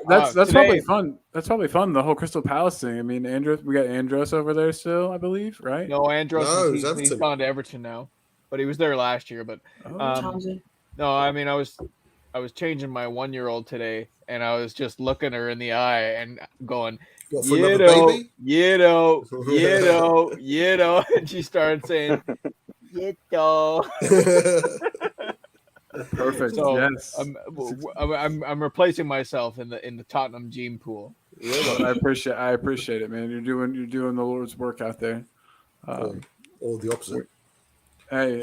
That's today, probably fun. That's probably fun. The whole Crystal Palace thing. I mean, we got Andros over there still, I believe, right? No, Andros. He's gone to Everton now, but he was there last year. But no, I mean, I was changing my 1-year-old today, and I was just looking her in the eye and going, you know, and she started saying, Perfect. So, yes. I'm replacing myself in the Tottenham gene pool. Yeah, but I appreciate it, man. You're doing the Lord's work out there. Or the opposite. Hey,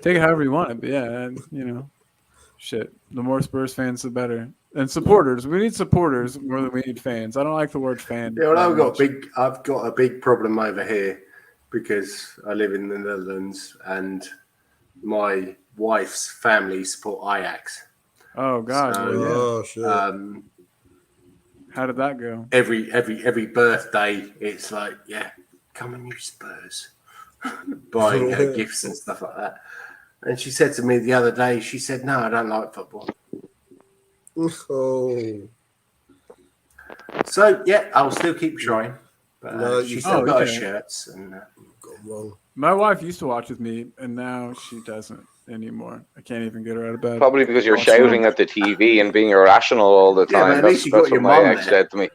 take it however you want it, but yeah, and, shit. The more Spurs fans, the better. And supporters. We need supporters more than we need fans. I don't like the word fan. Yeah, well, I've got a big problem over here because I live in the Netherlands and my wife's family support Ajax. Oh God! So, shit. How did that go? Every birthday, it's like, yeah, come and use Spurs, buying her gifts and stuff like that. And she said to me the other day, she said, "No, I don't like football." Oh. So yeah, I'll still keep trying. But she's still got her shirts and got wrong. My wife used to watch with me, and now she doesn't anymore. I can't even get her out of bed. Probably because you're shouting at the TV and being irrational all the time. Yeah, that's what my ex said to me.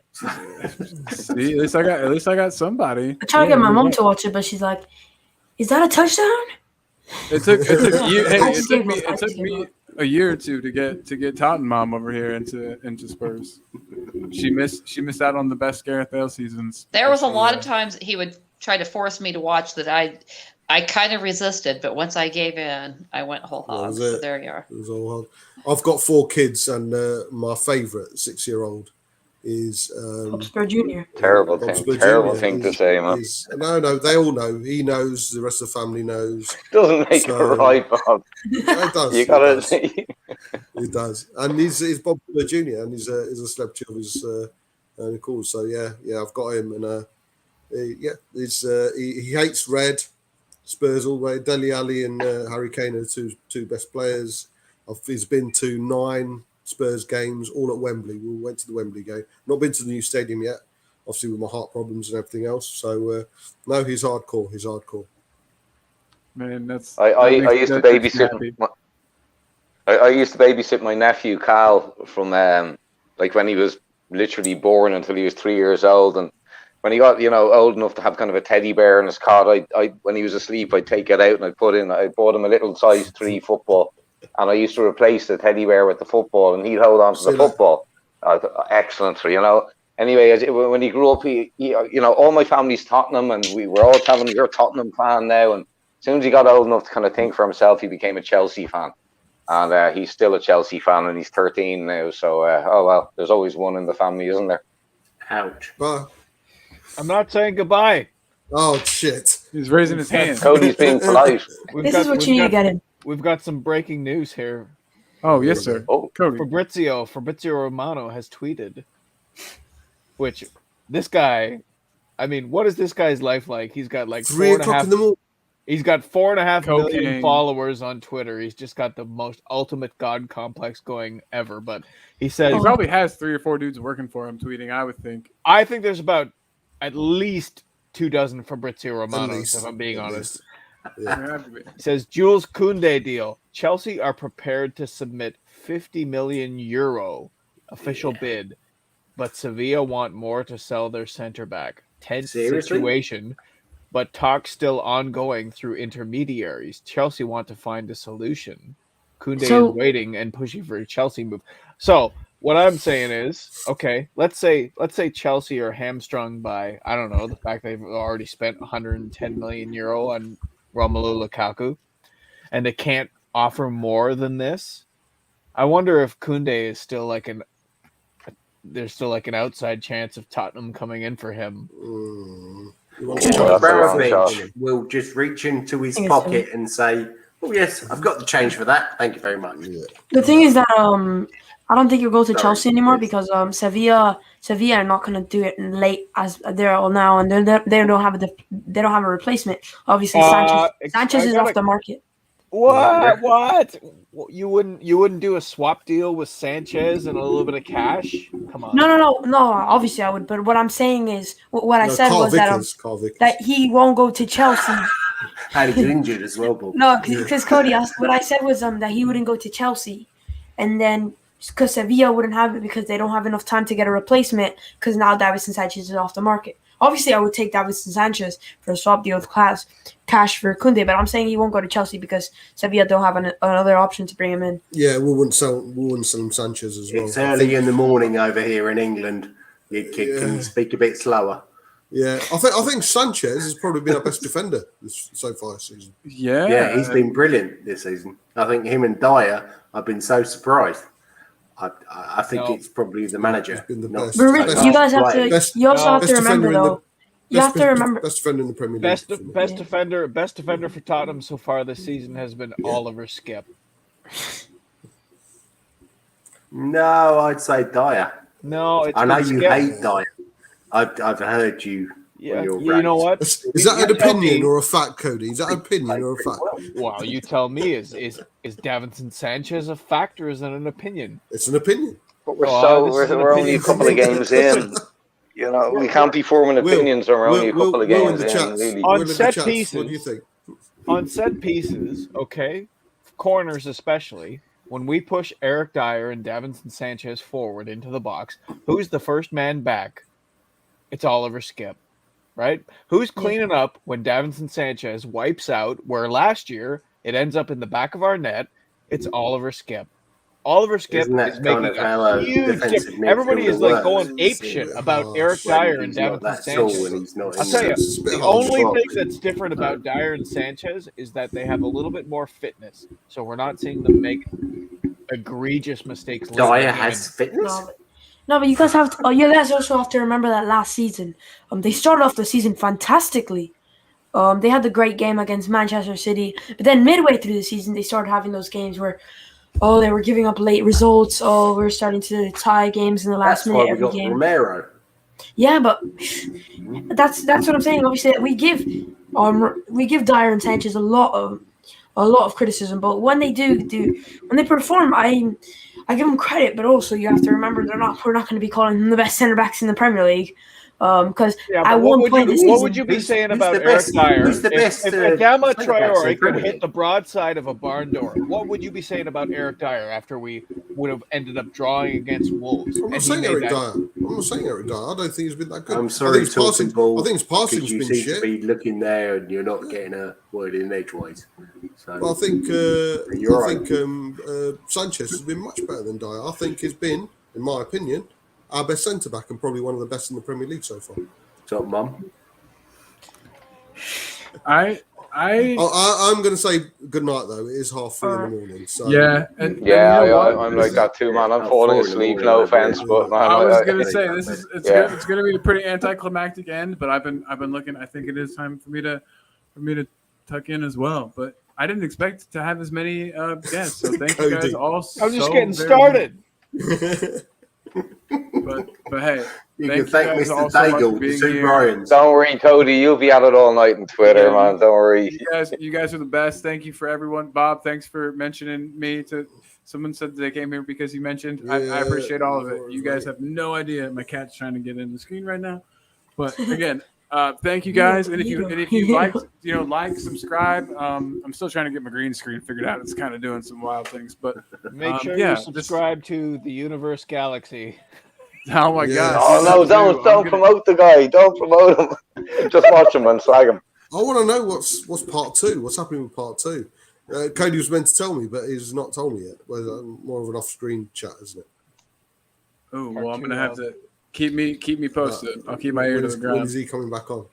See, at least I got somebody. I try to get my mom to watch it, but she's like, "Is that a touchdown?" It took me a year or two to get Tottenham over here into Spurs. She missed out on the best Gareth Bale seasons. There was a lot of times that he would try to force me to watch that I kind of resisted, but once I gave in, I went whole hog. So there you are. It was all hard. I've got 4 kids, and my favourite 6-year-old is Spurs Junior. Terrible thing to say, man. No, they all know. He knows. The rest of the family knows. Doesn't make it right, Bob. It does. You gotta say. He does, and he's Bob Junior, and he's a celebrity of his cause. So yeah, I've got him, and he hates red. Spurs all the way. Dele Alli and Harry Kane are the two best players. He's been to 9 Spurs games, all at Wembley. We went to the Wembley game. Not been to the new stadium yet, obviously with my heart problems and everything else. So no, he's hardcore. He's hardcore. Man, that's. I used to babysit. I used to babysit my nephew Cal from like when he was literally born until he was 3 years old, and when he got old enough to have kind of a teddy bear in his cot, I when he was asleep, I'd take it out and I bought him a little size 3 football. And I used to replace the teddy bear with the football, and he'd hold on to the football. Excellent, Anyway, when he grew up, he all my family's Tottenham, and we were all telling him, "You're a Tottenham fan now." And as soon as he got old enough to kind of think for himself, he became a Chelsea fan. And he's still a Chelsea fan, and he's 13 now. So, oh well, there's always one in the family, isn't there? Ouch. I'm not saying goodbye. Oh shit! He's raising his hand. Cody's being polite. This is what you need to get him. We've got some breaking news here. Oh, yes, sir. Oh, Cody. Fabrizio Romano has tweeted, which this guy, I mean, what is this guy's life like? He's got like 3 o'clock in the morning. He's got 4.5 million followers on Twitter. He's just got the most ultimate god complex going ever. But he says he probably has 3 or 4 dudes working for him tweeting, I would think. I think there's about at least 24 Fabrizio Romanos, if I'm being honest. Yeah. He says Jules Koundé deal. Chelsea are prepared to submit 50 million euro official bid, but Sevilla want more to sell their center back. Tense situation, but talks still ongoing through intermediaries. Chelsea want to find a solution. Koundé is waiting and pushing for a Chelsea move. So what I'm saying is, okay, let's say Chelsea are hamstrung by, I don't know, the fact they've already spent 110 million euro on Romelu Lukaku, and they can't offer more than this. I wonder if Koundé is still there's still like an outside chance of Tottenham coming in for him. Abramovich will just reach into his pocket and say, "Oh yes, I've got the change for that. Thank you very much." Yeah. The thing is that I don't think you'll go to Chelsea anymore because Sevilla are not going to do it late as they're all now, and they don't have a replacement. Obviously, Sanchez is off the market. What? You wouldn't do a swap deal with Sanchez and a little bit of cash? Come on. No. Obviously, I would. But what I'm saying is, what I said was that he won't go to Chelsea. How did he get injured as well, Bob? No, because Cody asked. What I said was that he wouldn't go to Chelsea, and then because Sevilla wouldn't have it because they don't have enough time to get a replacement because now Davinson Sanchez is off the market. Obviously, I would take Davinson Sanchez for a swap deal with cash for Koundé, but I'm saying he won't go to Chelsea because Sevilla don't have another option to bring him in. Yeah, we wouldn't sell him Sanchez as well. It's early in the morning over here in England. You can speak a bit slower. Yeah, I think Sanchez has probably been our best defender so far this season. Yeah, he's been brilliant this season. I think him and Dyer, I've been so surprised. I think it's probably the manager. He's been the best. You guys have to. You also have to remember though. You have to remember best defender in the Premier League. Best defender for Tottenham so far this season has been Oliver Skipp. No, I'd say Dyer. No, I know you hate Dyer. I've heard you. Yeah, you know what? Is that an opinion or a fact, Cody? Is that an opinion or a fact? Well, you tell me. Is Davinson Sanchez a fact or is it an opinion? It's an opinion. But we're only a couple of games in. You know, we can't be forming opinions when we're only a couple of games in. Really. On set pieces, what do you think? On set pieces, okay, corners especially, when we push Eric Dyer and Davinson Sanchez forward into the box, who's the first man back? It's Oliver Skipp, right? Who's cleaning up when Davinson Sanchez wipes out, where last year it ends up in the back of our net? It's Oliver Skipp. Oliver Skipp is making a huge difference. Everybody is like going apeshit about Eric Dyer and Davinson Sanchez. I'll tell you, the only thing that's different about Dyer and Sanchez is that they have a little bit more fitness. So we're not seeing them make egregious mistakes. Dyer has fitness? No, but you guys have to, you guys also have to remember that last season, they started off the season fantastically. They had the great game against Manchester City, but then midway through the season, they started having those games where, they were giving up late results. We're starting to tie games in the last minute every game. Romero. Yeah, but that's what I'm saying. Obviously, we give Dyer and Sanchez a lot of criticism, but when they when they perform, I give them credit. But also, you have to remember we're not going to be calling them the best centre backs in the Premier League. Because at one point this season, what would you be saying about Eric Dyer? If Adama Traore could hit the broadside of a barn door, what would you be saying about Eric Dyer after we would have ended up drawing against Wolves? I'm not saying Eric Dyer. I don't think he's been that good. I'm sorry, I think his passing's you been seem shit. to be looking there and you're not getting a word in edgeways. So well, I think Sanchez has been much better than Dyer. I think he's been, in my opinion, our best centre back and probably one of the best in the Premier League so far. Top mum. I'm going to say good night though. It is 3:30 in the morning. So yeah, I'm like that too, man. I'm falling asleep. No offense, but man, I was going to say it's going to be a pretty anticlimactic end. But I've been looking. I think it is time for me to tuck in as well. But I didn't expect to have as many guests. So thank you guys all. I'm just getting started. But hey, you can thank Mr. Daigle, the two Bryans. Don't worry, Cody. You'll be at it all night on Twitter, man. Don't worry. You guys are the best. Thank you for everyone. Bob, thanks for mentioning me. Someone said they came here because you mentioned. I appreciate all of it. You guys have no idea. My cat's trying to get in the screen right now. But again, thank you guys. And if you like, subscribe. I'm still trying to get my green screen figured out. It's kind of doing some wild things, but make sure you subscribe to the Universe Galaxy. Oh my God! Oh no! Don't promote the guy. Don't promote him. Just watch him and slag him. I want to know what's part 2. What's happening with part 2? Cody was meant to tell me, but he's not told me yet. Well, more of an off-screen chat, isn't it? Oh well, I'm gonna have to keep me posted. I'll keep my ear to the ground. When is he coming back on?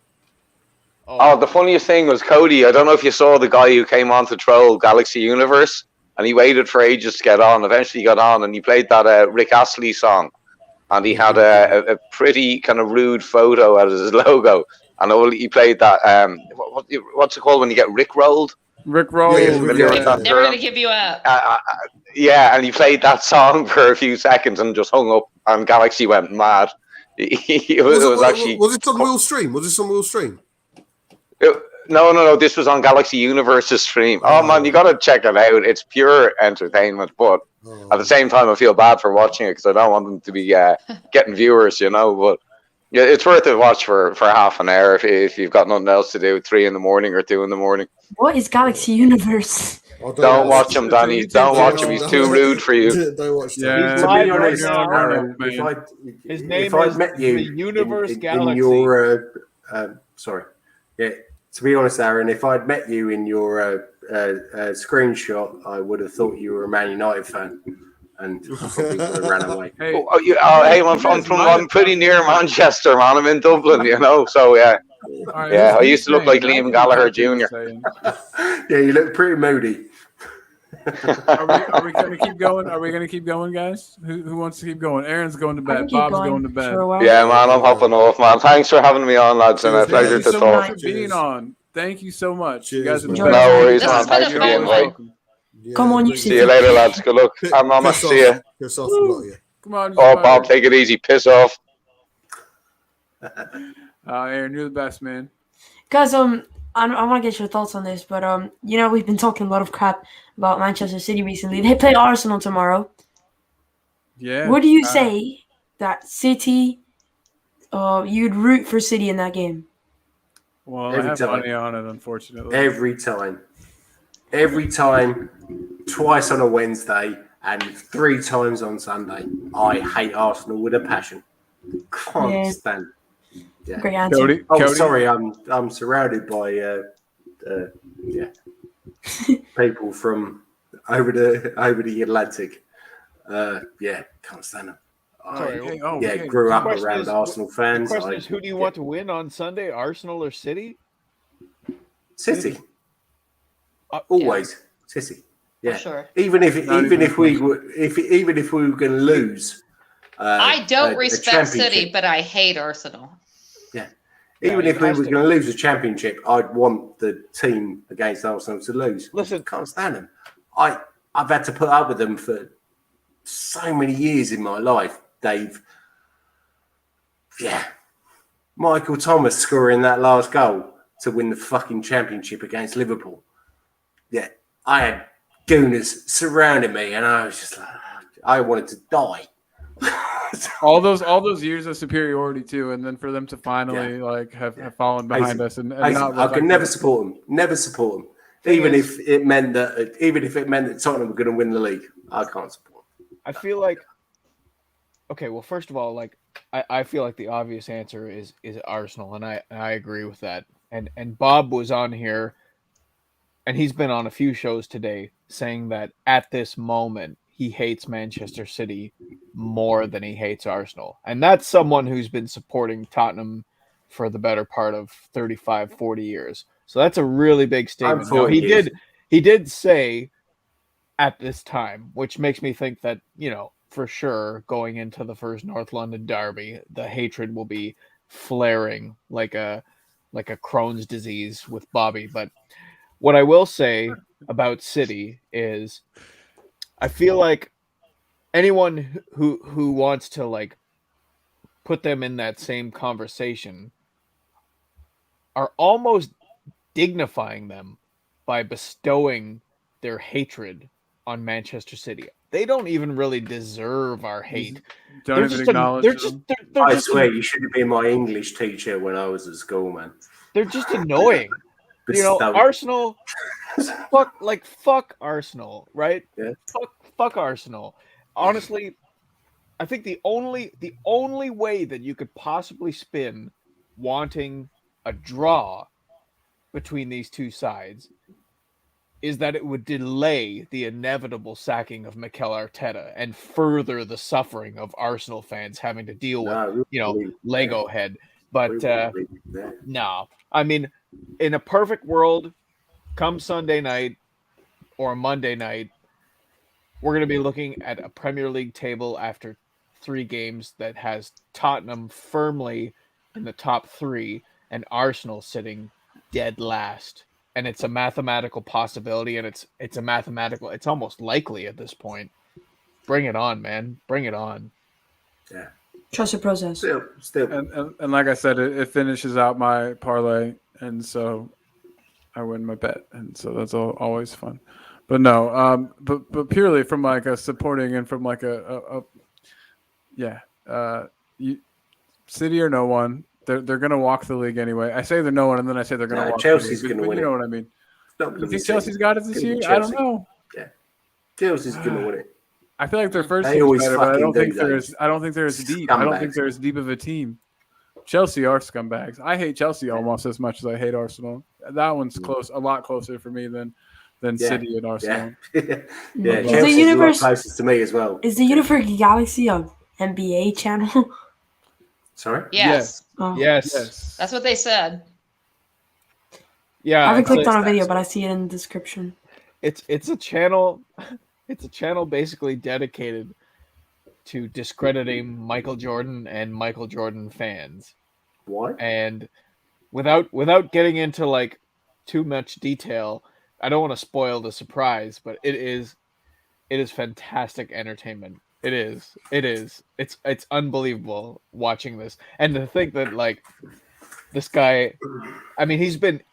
Oh, the funniest thing was Cody. I don't know if you saw the guy who came on to troll Galaxy Universe, and he waited for ages to get on. Eventually, he got on, and he played that Rick Astley song. And he had a pretty kind of rude photo as his logo. And he played that, what's it called when you get rickrolled? Rickrolled. They were going to give you a... yeah, and he played that song for a few seconds and just hung up, and Galaxy went mad. Was it on Will Stream? No. This was on Galaxy Universe's stream. Oh man, you got to check it out. It's pure entertainment, but at the same time, I feel bad for watching it because I don't want them to be getting viewers, But Yeah, it's worth a watch for half an hour if you've got nothing else to do. 3 in the morning or 2 in the morning. What is Galaxy Universe? Don't watch him, Danny. Don't watch him. He's too rude for you. Don't watch him. Yeah, He's To live be right honest, now. Aaron, His name if I'd is met you the Universe in Galaxy. your sorry, yeah. To be honest, Aaron, if I'd met you in your screenshot, I would have thought you were a Man United fan, and I probably would have ran away. Hey, I'm pretty near Manchester, man. I'm in Dublin, you know. So yeah, right, yeah. I used to look like Liam Gallagher Jr. Yeah, you look pretty moody. Are we going to keep going? Are we going to keep going, guys? Who wants to keep going? Aaron's going to bed. Bob's going to bed. Yeah, man. I'm hopping off, man. Thanks for having me on, lads, and a pleasure to talk. Thank you so much for being on. Thank you so much. Cheers, You guys have No worries, man. Thanks for the invite. Come on, you See you later, lads. Good luck. I'm Mama. See you. Piss off, lot of you. Come on. Oh, Bob, take it easy. Piss off. Aaron, you're the best, man. Guys, I want to get your thoughts on this, but we've been talking a lot of crap about Manchester City recently. They play Arsenal tomorrow. Yeah. What do you say that City? You'd root for City in that game. Well, I have money on it, unfortunately. Every time, twice on a Wednesday and 3 times on Sunday. I hate Arsenal with a passion. Can't stand. Yeah. Great answer. Cody? Sorry, I'm surrounded by people from over the Atlantic. Can't stand them. Grew up around Arsenal fans. The question is, who do you want to win on Sunday, Arsenal or City? City. Always City. Yeah, sure. Even if we were going to lose. I don't respect City, but I hate Arsenal. Yeah. Even if we were going to lose a championship, I'd want the team against Arsenal to lose. Listen, can't stand them. I've had to put up with them for so many years in my life, Dave. Yeah. Michael Thomas scoring that last goal to win the fucking championship against Liverpool. Yeah. I had gooners surrounding me and I was just like, I wanted to die. all those years of superiority too, and then for them to finally have fallen behind us and I could never support them. Even if it meant that Tottenham were going to win the league, I can't support them. I feel like, okay, well, first of all, like I feel like the obvious answer is Arsenal, and I agree with that. And Bob was on here, and he's been on a few shows today saying that at this moment he hates Manchester City more than he hates Arsenal. And that's someone who's been supporting Tottenham for the better part of 35, 40 years. So that's a really big statement. No, he did say at this time, which makes me think that, for sure, going into the first North London derby, the hatred will be flaring like a Crohn's disease with Bobby. But what I will say about City is I feel like anyone who wants to like put them in that same conversation are almost dignifying them by bestowing their hatred on Manchester City. They don't even really deserve our hate. Don't even acknowledge them. I swear you should have been my English teacher when I was at school, man. They're just annoying. Arsenal, fuck Arsenal, right? Yeah. Fuck Arsenal. Honestly, I think the only way that you could possibly spin wanting a draw between these two sides is that it would delay the inevitable sacking of Mikel Arteta and further the suffering of Arsenal fans having to deal with, Lego head. But no, I mean, in a perfect world, come Sunday night or Monday night, we're going to be looking at a Premier League table after 3 games that has Tottenham firmly in the top 3 and Arsenal sitting dead last. And it's a mathematical possibility, and it's almost likely at this point. Bring it on, man. Bring it on. Yeah. Trust the process. Still. And like I said, it finishes out my parlay, and so I win my bet, and so that's always fun. But no, but purely from like a supporting and from like City or no one. They're going to walk the league anyway. I say they're no one, and then I say they're going to walk Chelsea's the league. going to win you know what I mean? You think Chelsea's got it this year? I don't know. Yeah, Chelsea's going to win it. I feel like their first team is better, but I don't think they're as deep. I don't think they're as deep of a team. Chelsea are scumbags. I hate Chelsea almost as much as I hate Arsenal. That one's close, a lot closer for me than City and Arsenal. Yeah, Chelsea's a lot closest to me as well. Is the Universe Galaxy a NBA channel? Sorry? Yes. Oh. Yes. That's what they said. Yeah. I haven't clicked on a video, but I see it in the description. It's a channel. It's a channel basically dedicated to discrediting Michael Jordan and Michael Jordan fans. What? And without getting into like too much detail, I don't want to spoil the surprise, but it is fantastic entertainment. It is. It's unbelievable watching this. And to think that like this guy, I mean,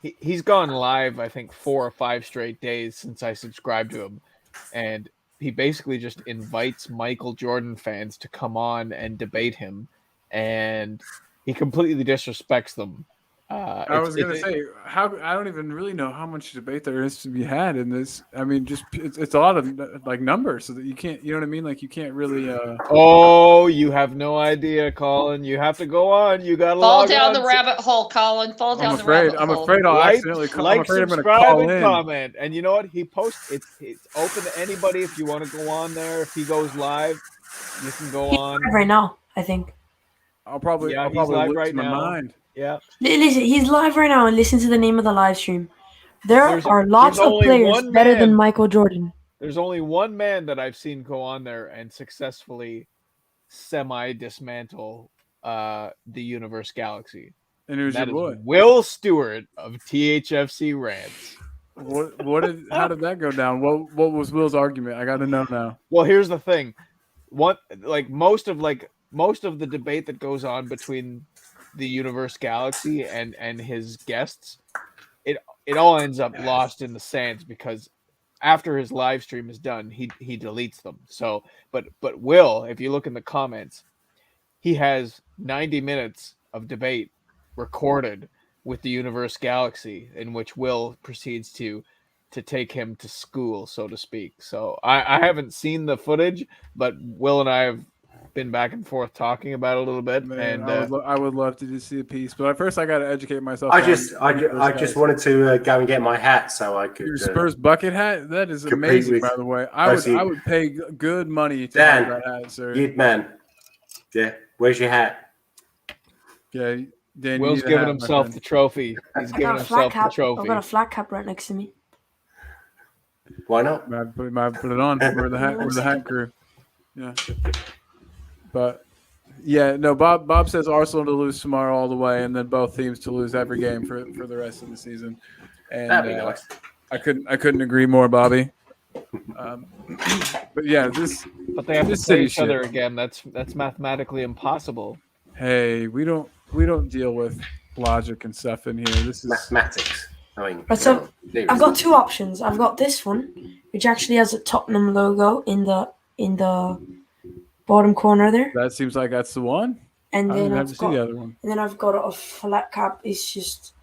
he's gone live, I think 4 or 5 straight days since I subscribed to him. And he basically just invites Michael Jordan fans to come on and debate him, and he completely disrespects them. I was going to say, I don't even really know how much debate there is to be had in this. I mean, just it's a lot of like numbers, so that you can't, you know what I mean? Like you can't really. Oh, you have no idea, Colin. You have to go on. You got to fall down the rabbit hole, Colin. Fall down the rabbit hole. I'm afraid I'll accidentally. I'm afraid I'm going to call in. Comment, and you know what? He posts. It's open to anybody if you want to go on there. If he goes live, you can go on right now. I think. I'll probably live lose right my now. mind. Yeah. Listen, he's live right now, and listen to the name of the live stream. There are lots of players better than Michael Jordan. There's only one man that I've seen go on there and successfully semi-dismantle the Universe Galaxy. And who's your boy? Will Stewart of THFC Rants. How did that go down? What was Will's argument? I got to know now. Well, here's the thing. Most of the debate that goes on between the Universe Galaxy and his guests, it all ends up lost in the sands because after his live stream is done, he deletes them. So, but Will, if you look in the comments, he has 90 minutes of debate recorded with the Universe Galaxy in which Will proceeds to take him to school, so to speak. So I haven't seen the footage, but Will and I have been back and forth talking about it a little bit. Man, and I would love to just see a piece, but at first I got to educate myself. I just wanted to go and get my hat so I could. Your Spurs bucket hat? That is amazing, by the way. I would pay good money to have that hat, sir. Man. Yeah, where's your hat? Yeah, Dan, Will's giving himself the trophy. He's giving himself the trophy. I've got a flat cap right next to me. Why not? Put it on. We're the hat crew. Yeah. But yeah, no. Bob says Arsenal to lose tomorrow all the way, and then both teams to lose every game for the rest of the season. And that'd be nice. I couldn't agree more, Bobby. But yeah, But they have to play each other again. That's mathematically impossible. Hey, we don't deal with logic and stuff in here. This is mathematics. I mean, so I've got 2 options. I've got this one, which actually has a Tottenham logo in the bottom corner there. That seems like that's the one. And then I've got the other one. And then I've got a flat cap. It's just.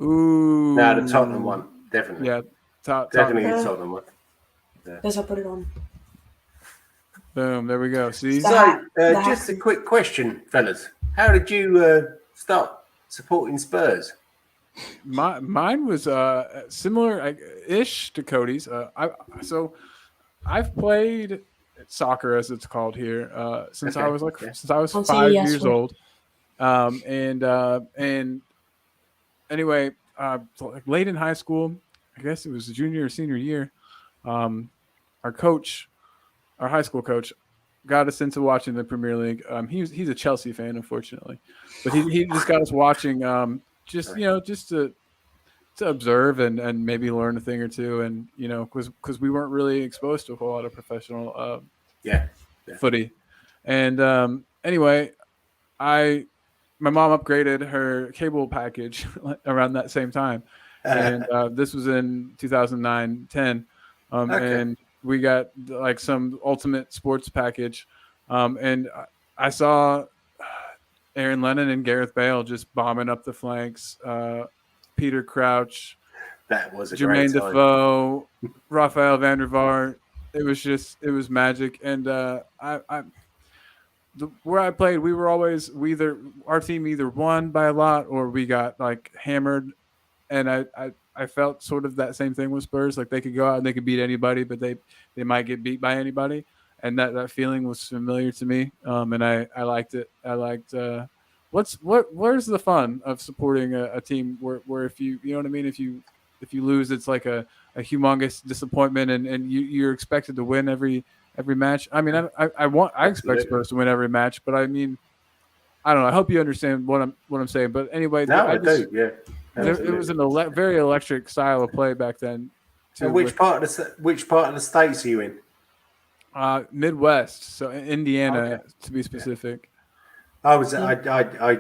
Ooh. No, the Tottenham one, definitely. Yeah, definitely the Tottenham one. Yeah. Yes, I put it on. Boom! There we go. See. So, just a quick question, fellas. How did you start supporting Spurs? Mine was similar-ish to Cody's. I've played soccer, as it's called here, since I was 5 years old. And anyway, late in high school, I guess it was junior or senior year, our high school coach, got us into watching the Premier League. He's a Chelsea fan, unfortunately, but he just got us watching, just to observe and maybe learn a thing or two, and because we weren't really exposed to a whole lot of professional footy. And anyway, my mom upgraded her cable package around that same time, and this was in 2009-10, and we got like some ultimate sports package, and I saw Aaron Lennon and Gareth Bale just bombing up the flanks. Peter Crouch. That was a Jermaine great time. Defoe, Rafael van der Vaart. It was magic. And where I played, we were always our team either won by a lot or we got like hammered. And I felt sort of that same thing with Spurs. Like they could go out and they could beat anybody, but they might get beat by anybody. And that feeling was familiar to me. And I liked it. I liked where's the fun of supporting a team where if you know what I mean, if you lose, it's like a humongous disappointment and you're expected to win every match. I mean, I expect Spurs to win every match, but I mean, I don't know. I hope you understand what I'm saying. But anyway, I do. Yeah, it was a very electric style of play back then. And which part of the states are you in? Midwest, so Indiana to be specific. I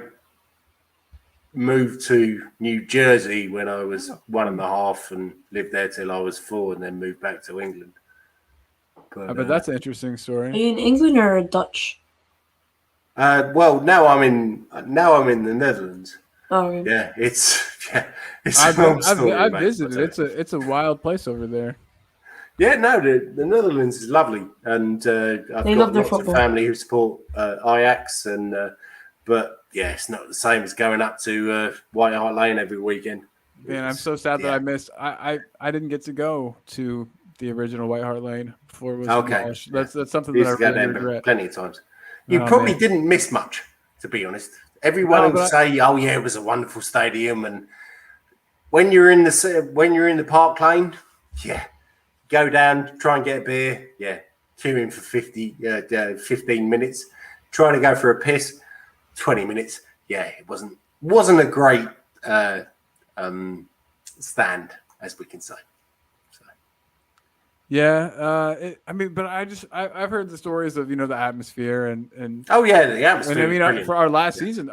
moved to New Jersey when I was 1.5 and lived there till I was 4, and then moved back to England. But that's an interesting story. Are you in England or Dutch? Well, now I'm in the Netherlands. Oh, really? Yeah, it's I've visited. It's a wild place over there. Yeah, no, the Netherlands is lovely, and I've got lots of family who support Ajax, and but yeah, it's not the same as going up to White Hart Lane every weekend. Man, I'm so sad that I missed. I didn't get to go to the original White Hart Lane before it was demolished. That's something that I really regret. Plenty of times. You probably didn't miss much, to be honest. Everyone would say, "Oh yeah, it was a wonderful stadium," and when you're in the Park Lane, yeah. Go down, try and get a beer. Yeah, queuing for 15 minutes. Trying to go for a piss, 20 minutes. Yeah, it wasn't a great stand, as we can say. So. Yeah, but I've heard the stories of the atmosphere and oh yeah, the atmosphere. And I mean, for our last season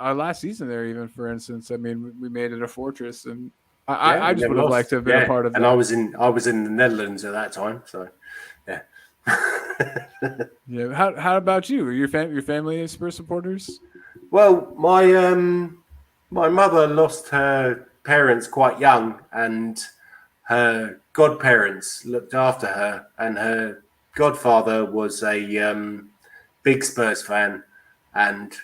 there, even for instance, I mean, we made it a fortress and. I just would have liked to have been a part of that. And I was in the Netherlands at that time, so yeah. Yeah. How about you? Are your family Spurs supporters? Well, my mother lost her parents quite young, and her godparents looked after her, and her godfather was a big Spurs fan, and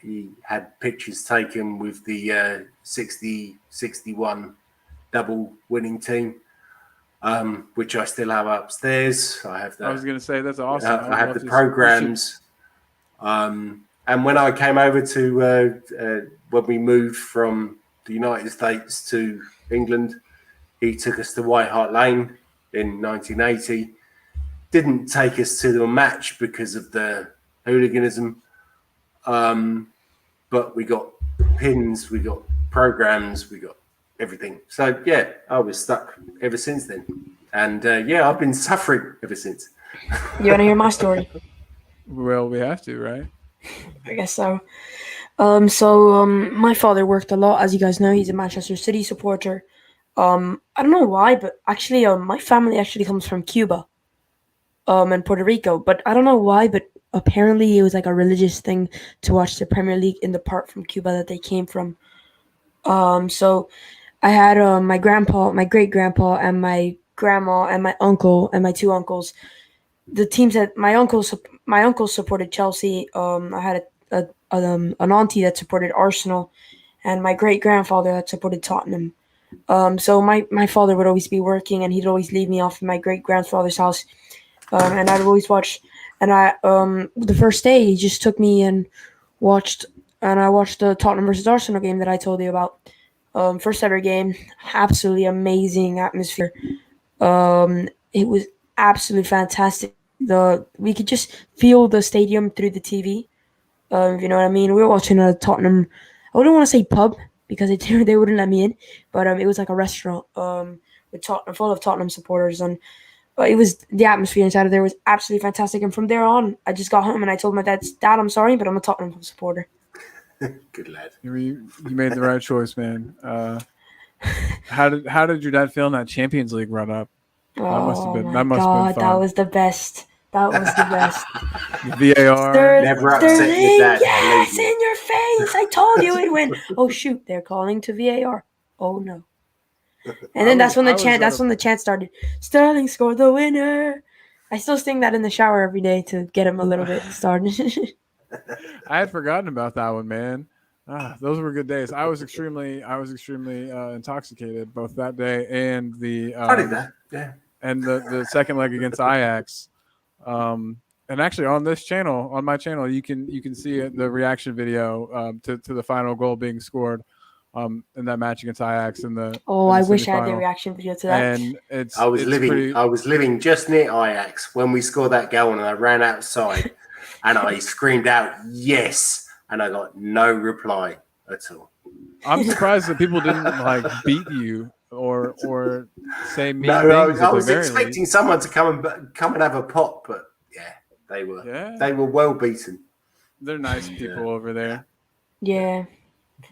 he had pictures taken with the 60-61 double winning team, which I still have upstairs. I was going to say, that's awesome. I have the programs. And when I came over to, when we moved from the United States to England, he took us to White Hart Lane in 1980. Didn't take us to the match because of the hooliganism. But we got pins, we got programs, we got everything. So yeah, I was stuck ever since then, and I've been suffering ever since. You want to hear my story? Well, we have to, right? I guess so. My father worked a lot, as you guys know. He's a Manchester City supporter. I don't know why, but actually, my family actually comes from Cuba, and Puerto Rico. But I don't know why, but apparently it was like a religious thing to watch the Premier League in the part from Cuba that they came from. So I had my grandpa, my great grandpa, and my grandma, and my uncle, and my 2 uncles. The teams that my uncles supported Chelsea. I had an auntie that supported Arsenal, and my great grandfather that supported Tottenham. So my father would always be working, and he'd always leave me off in my great grandfather's house, and I'd always watch. And the first day, he just took me and I watched the Tottenham versus Arsenal game that I told you about. First ever game, absolutely amazing atmosphere. It was absolutely fantastic. We could just feel the stadium through the TV. If you know what I mean. We were watching a Tottenham. I wouldn't want to say pub because they wouldn't let me in, but it was like a restaurant with full of Tottenham supporters, and it was the atmosphere inside of there was absolutely fantastic. And from there on, I just got home and I told my dad, I'm sorry, but I'm a Tottenham supporter. Good lad. You made the right choice, man. How did your dad feel in that Champions League run up? That must have been fun. That was the best. That was the best. VAR. Never upset your dad. Yes, in your face. I told you it went. Oh shoot, they're calling to VAR. Oh no. And then that's when the chant started. Sterling scored the winner. I still sing that in the shower every day to get him a little bit started. I had forgotten about that one, man. Those were good days. I was extremely intoxicated both that day and and the second leg against Ajax. And actually on this channel, on my channel, you can see the reaction video to the final goal being scored in that match against Ajax in the I wish I had the reaction video to that. And I was living just near Ajax when we scored that goal, and I ran outside and I screamed out yes, and I got no reply at all. I'm surprised that people didn't beat you or say mean things. I was expecting someone to come and have a pop, but yeah, they were well beaten. They're nice people over there. Yeah.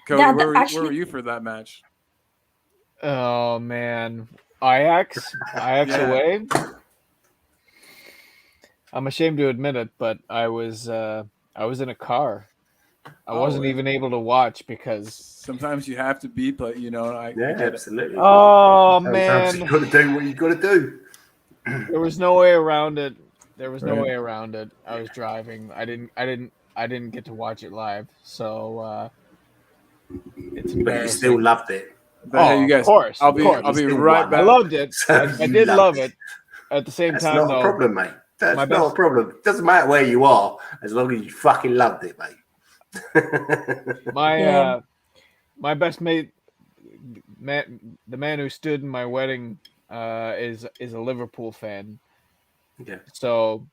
Cody, where were you for that match? Oh man, Ajax away. I'm ashamed to admit it, but I was in a car. I wasn't even able to watch because sometimes you have to beat, but absolutely. Oh man, you got to do what you got to do. There was no way around it. I was driving. I didn't get to watch it live, so it's embarrassing. But you still loved it. Hey, you guys, of course. I'll be right back. I loved it. I did love it. At the same time, that's not a problem, mate. That's not a problem. It doesn't matter where you are, as long as you fucking loved it, mate. My best mate, the man who stood in my wedding, is a Liverpool fan. Yeah. So,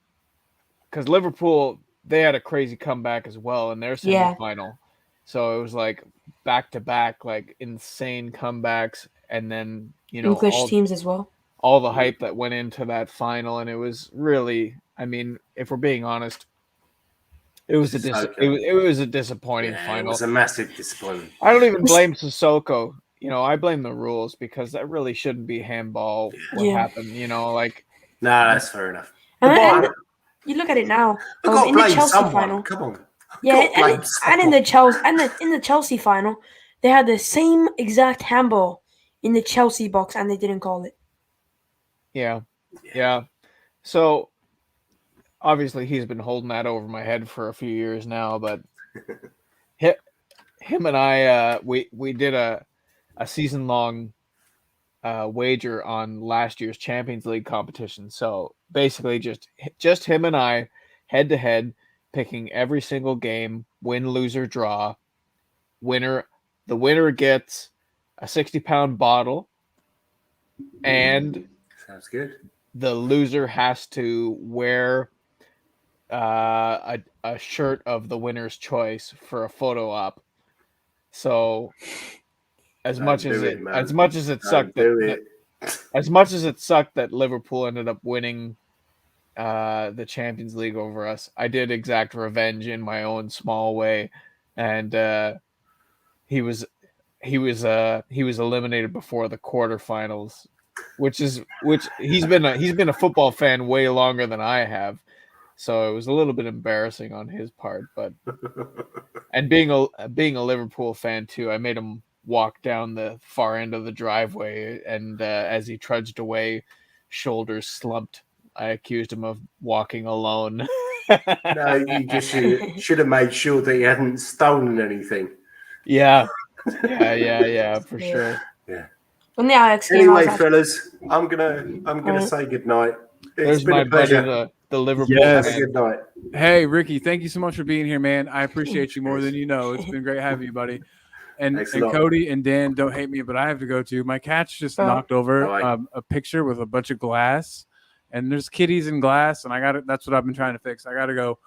because Liverpool, they had a crazy comeback as well in their semifinal. So it was like back to back, like insane comebacks, and then English teams as well. All the hype that went into that final, and it was really, I mean, if we're being honest, it was a disappointing final. It was a massive disappointment. I don't even blame Sissoko. I blame the rules because that really shouldn't be handball. What happened? No, that's fair enough. And you look at it now. In the Chelsea final, come on. Yeah, and in the Chelsea final, they had the same exact handball in the Chelsea box, and they didn't call it. Yeah. So obviously he's been holding that over my head for a few years now, but him and I we did a season-long wager on last year's Champions League competition. So basically just him and I head to head, picking every single game, win, lose, or draw. The winner gets a 60-pound bottle, and sounds good. The loser has to wear a shirt of the winner's choice for a photo op. So as much as it sucked that Liverpool ended up winning the Champions League over us, I did exact revenge in my own small way, and he was eliminated before the quarterfinals, which he's been a football fan way longer than I have, so it was a little bit embarrassing on his part, but and being a Liverpool fan too, I made him walk down the far end of the driveway, and as he trudged away, shoulders slumped, I accused him of walking alone. No, you just should have made sure that he hadn't stolen anything. Yeah, for sure. Yeah. Anyway, fellas, I'm gonna say goodnight. There's my buddy, the Liverpool. Yes. Good night. Hey, Ricky, thank you so much for being here, man. I appreciate you more than you know. It's been great having you, buddy. And Cody and Dan, don't hate me, but I have to go too. My cat's just knocked over a picture with a bunch of glass, and there's kitties in glass, and that's what I've been trying to fix. I got to go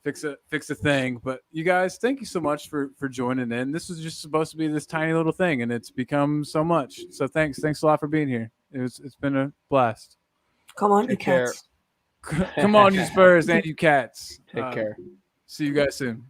fix a thing. But you guys, thank you so much for joining in. This was just supposed to be this tiny little thing, and it's become so much. So thanks a lot for being here. It's been a blast. Come on, you cats. Come on, you Spurs and you cats. Take care. See you guys soon.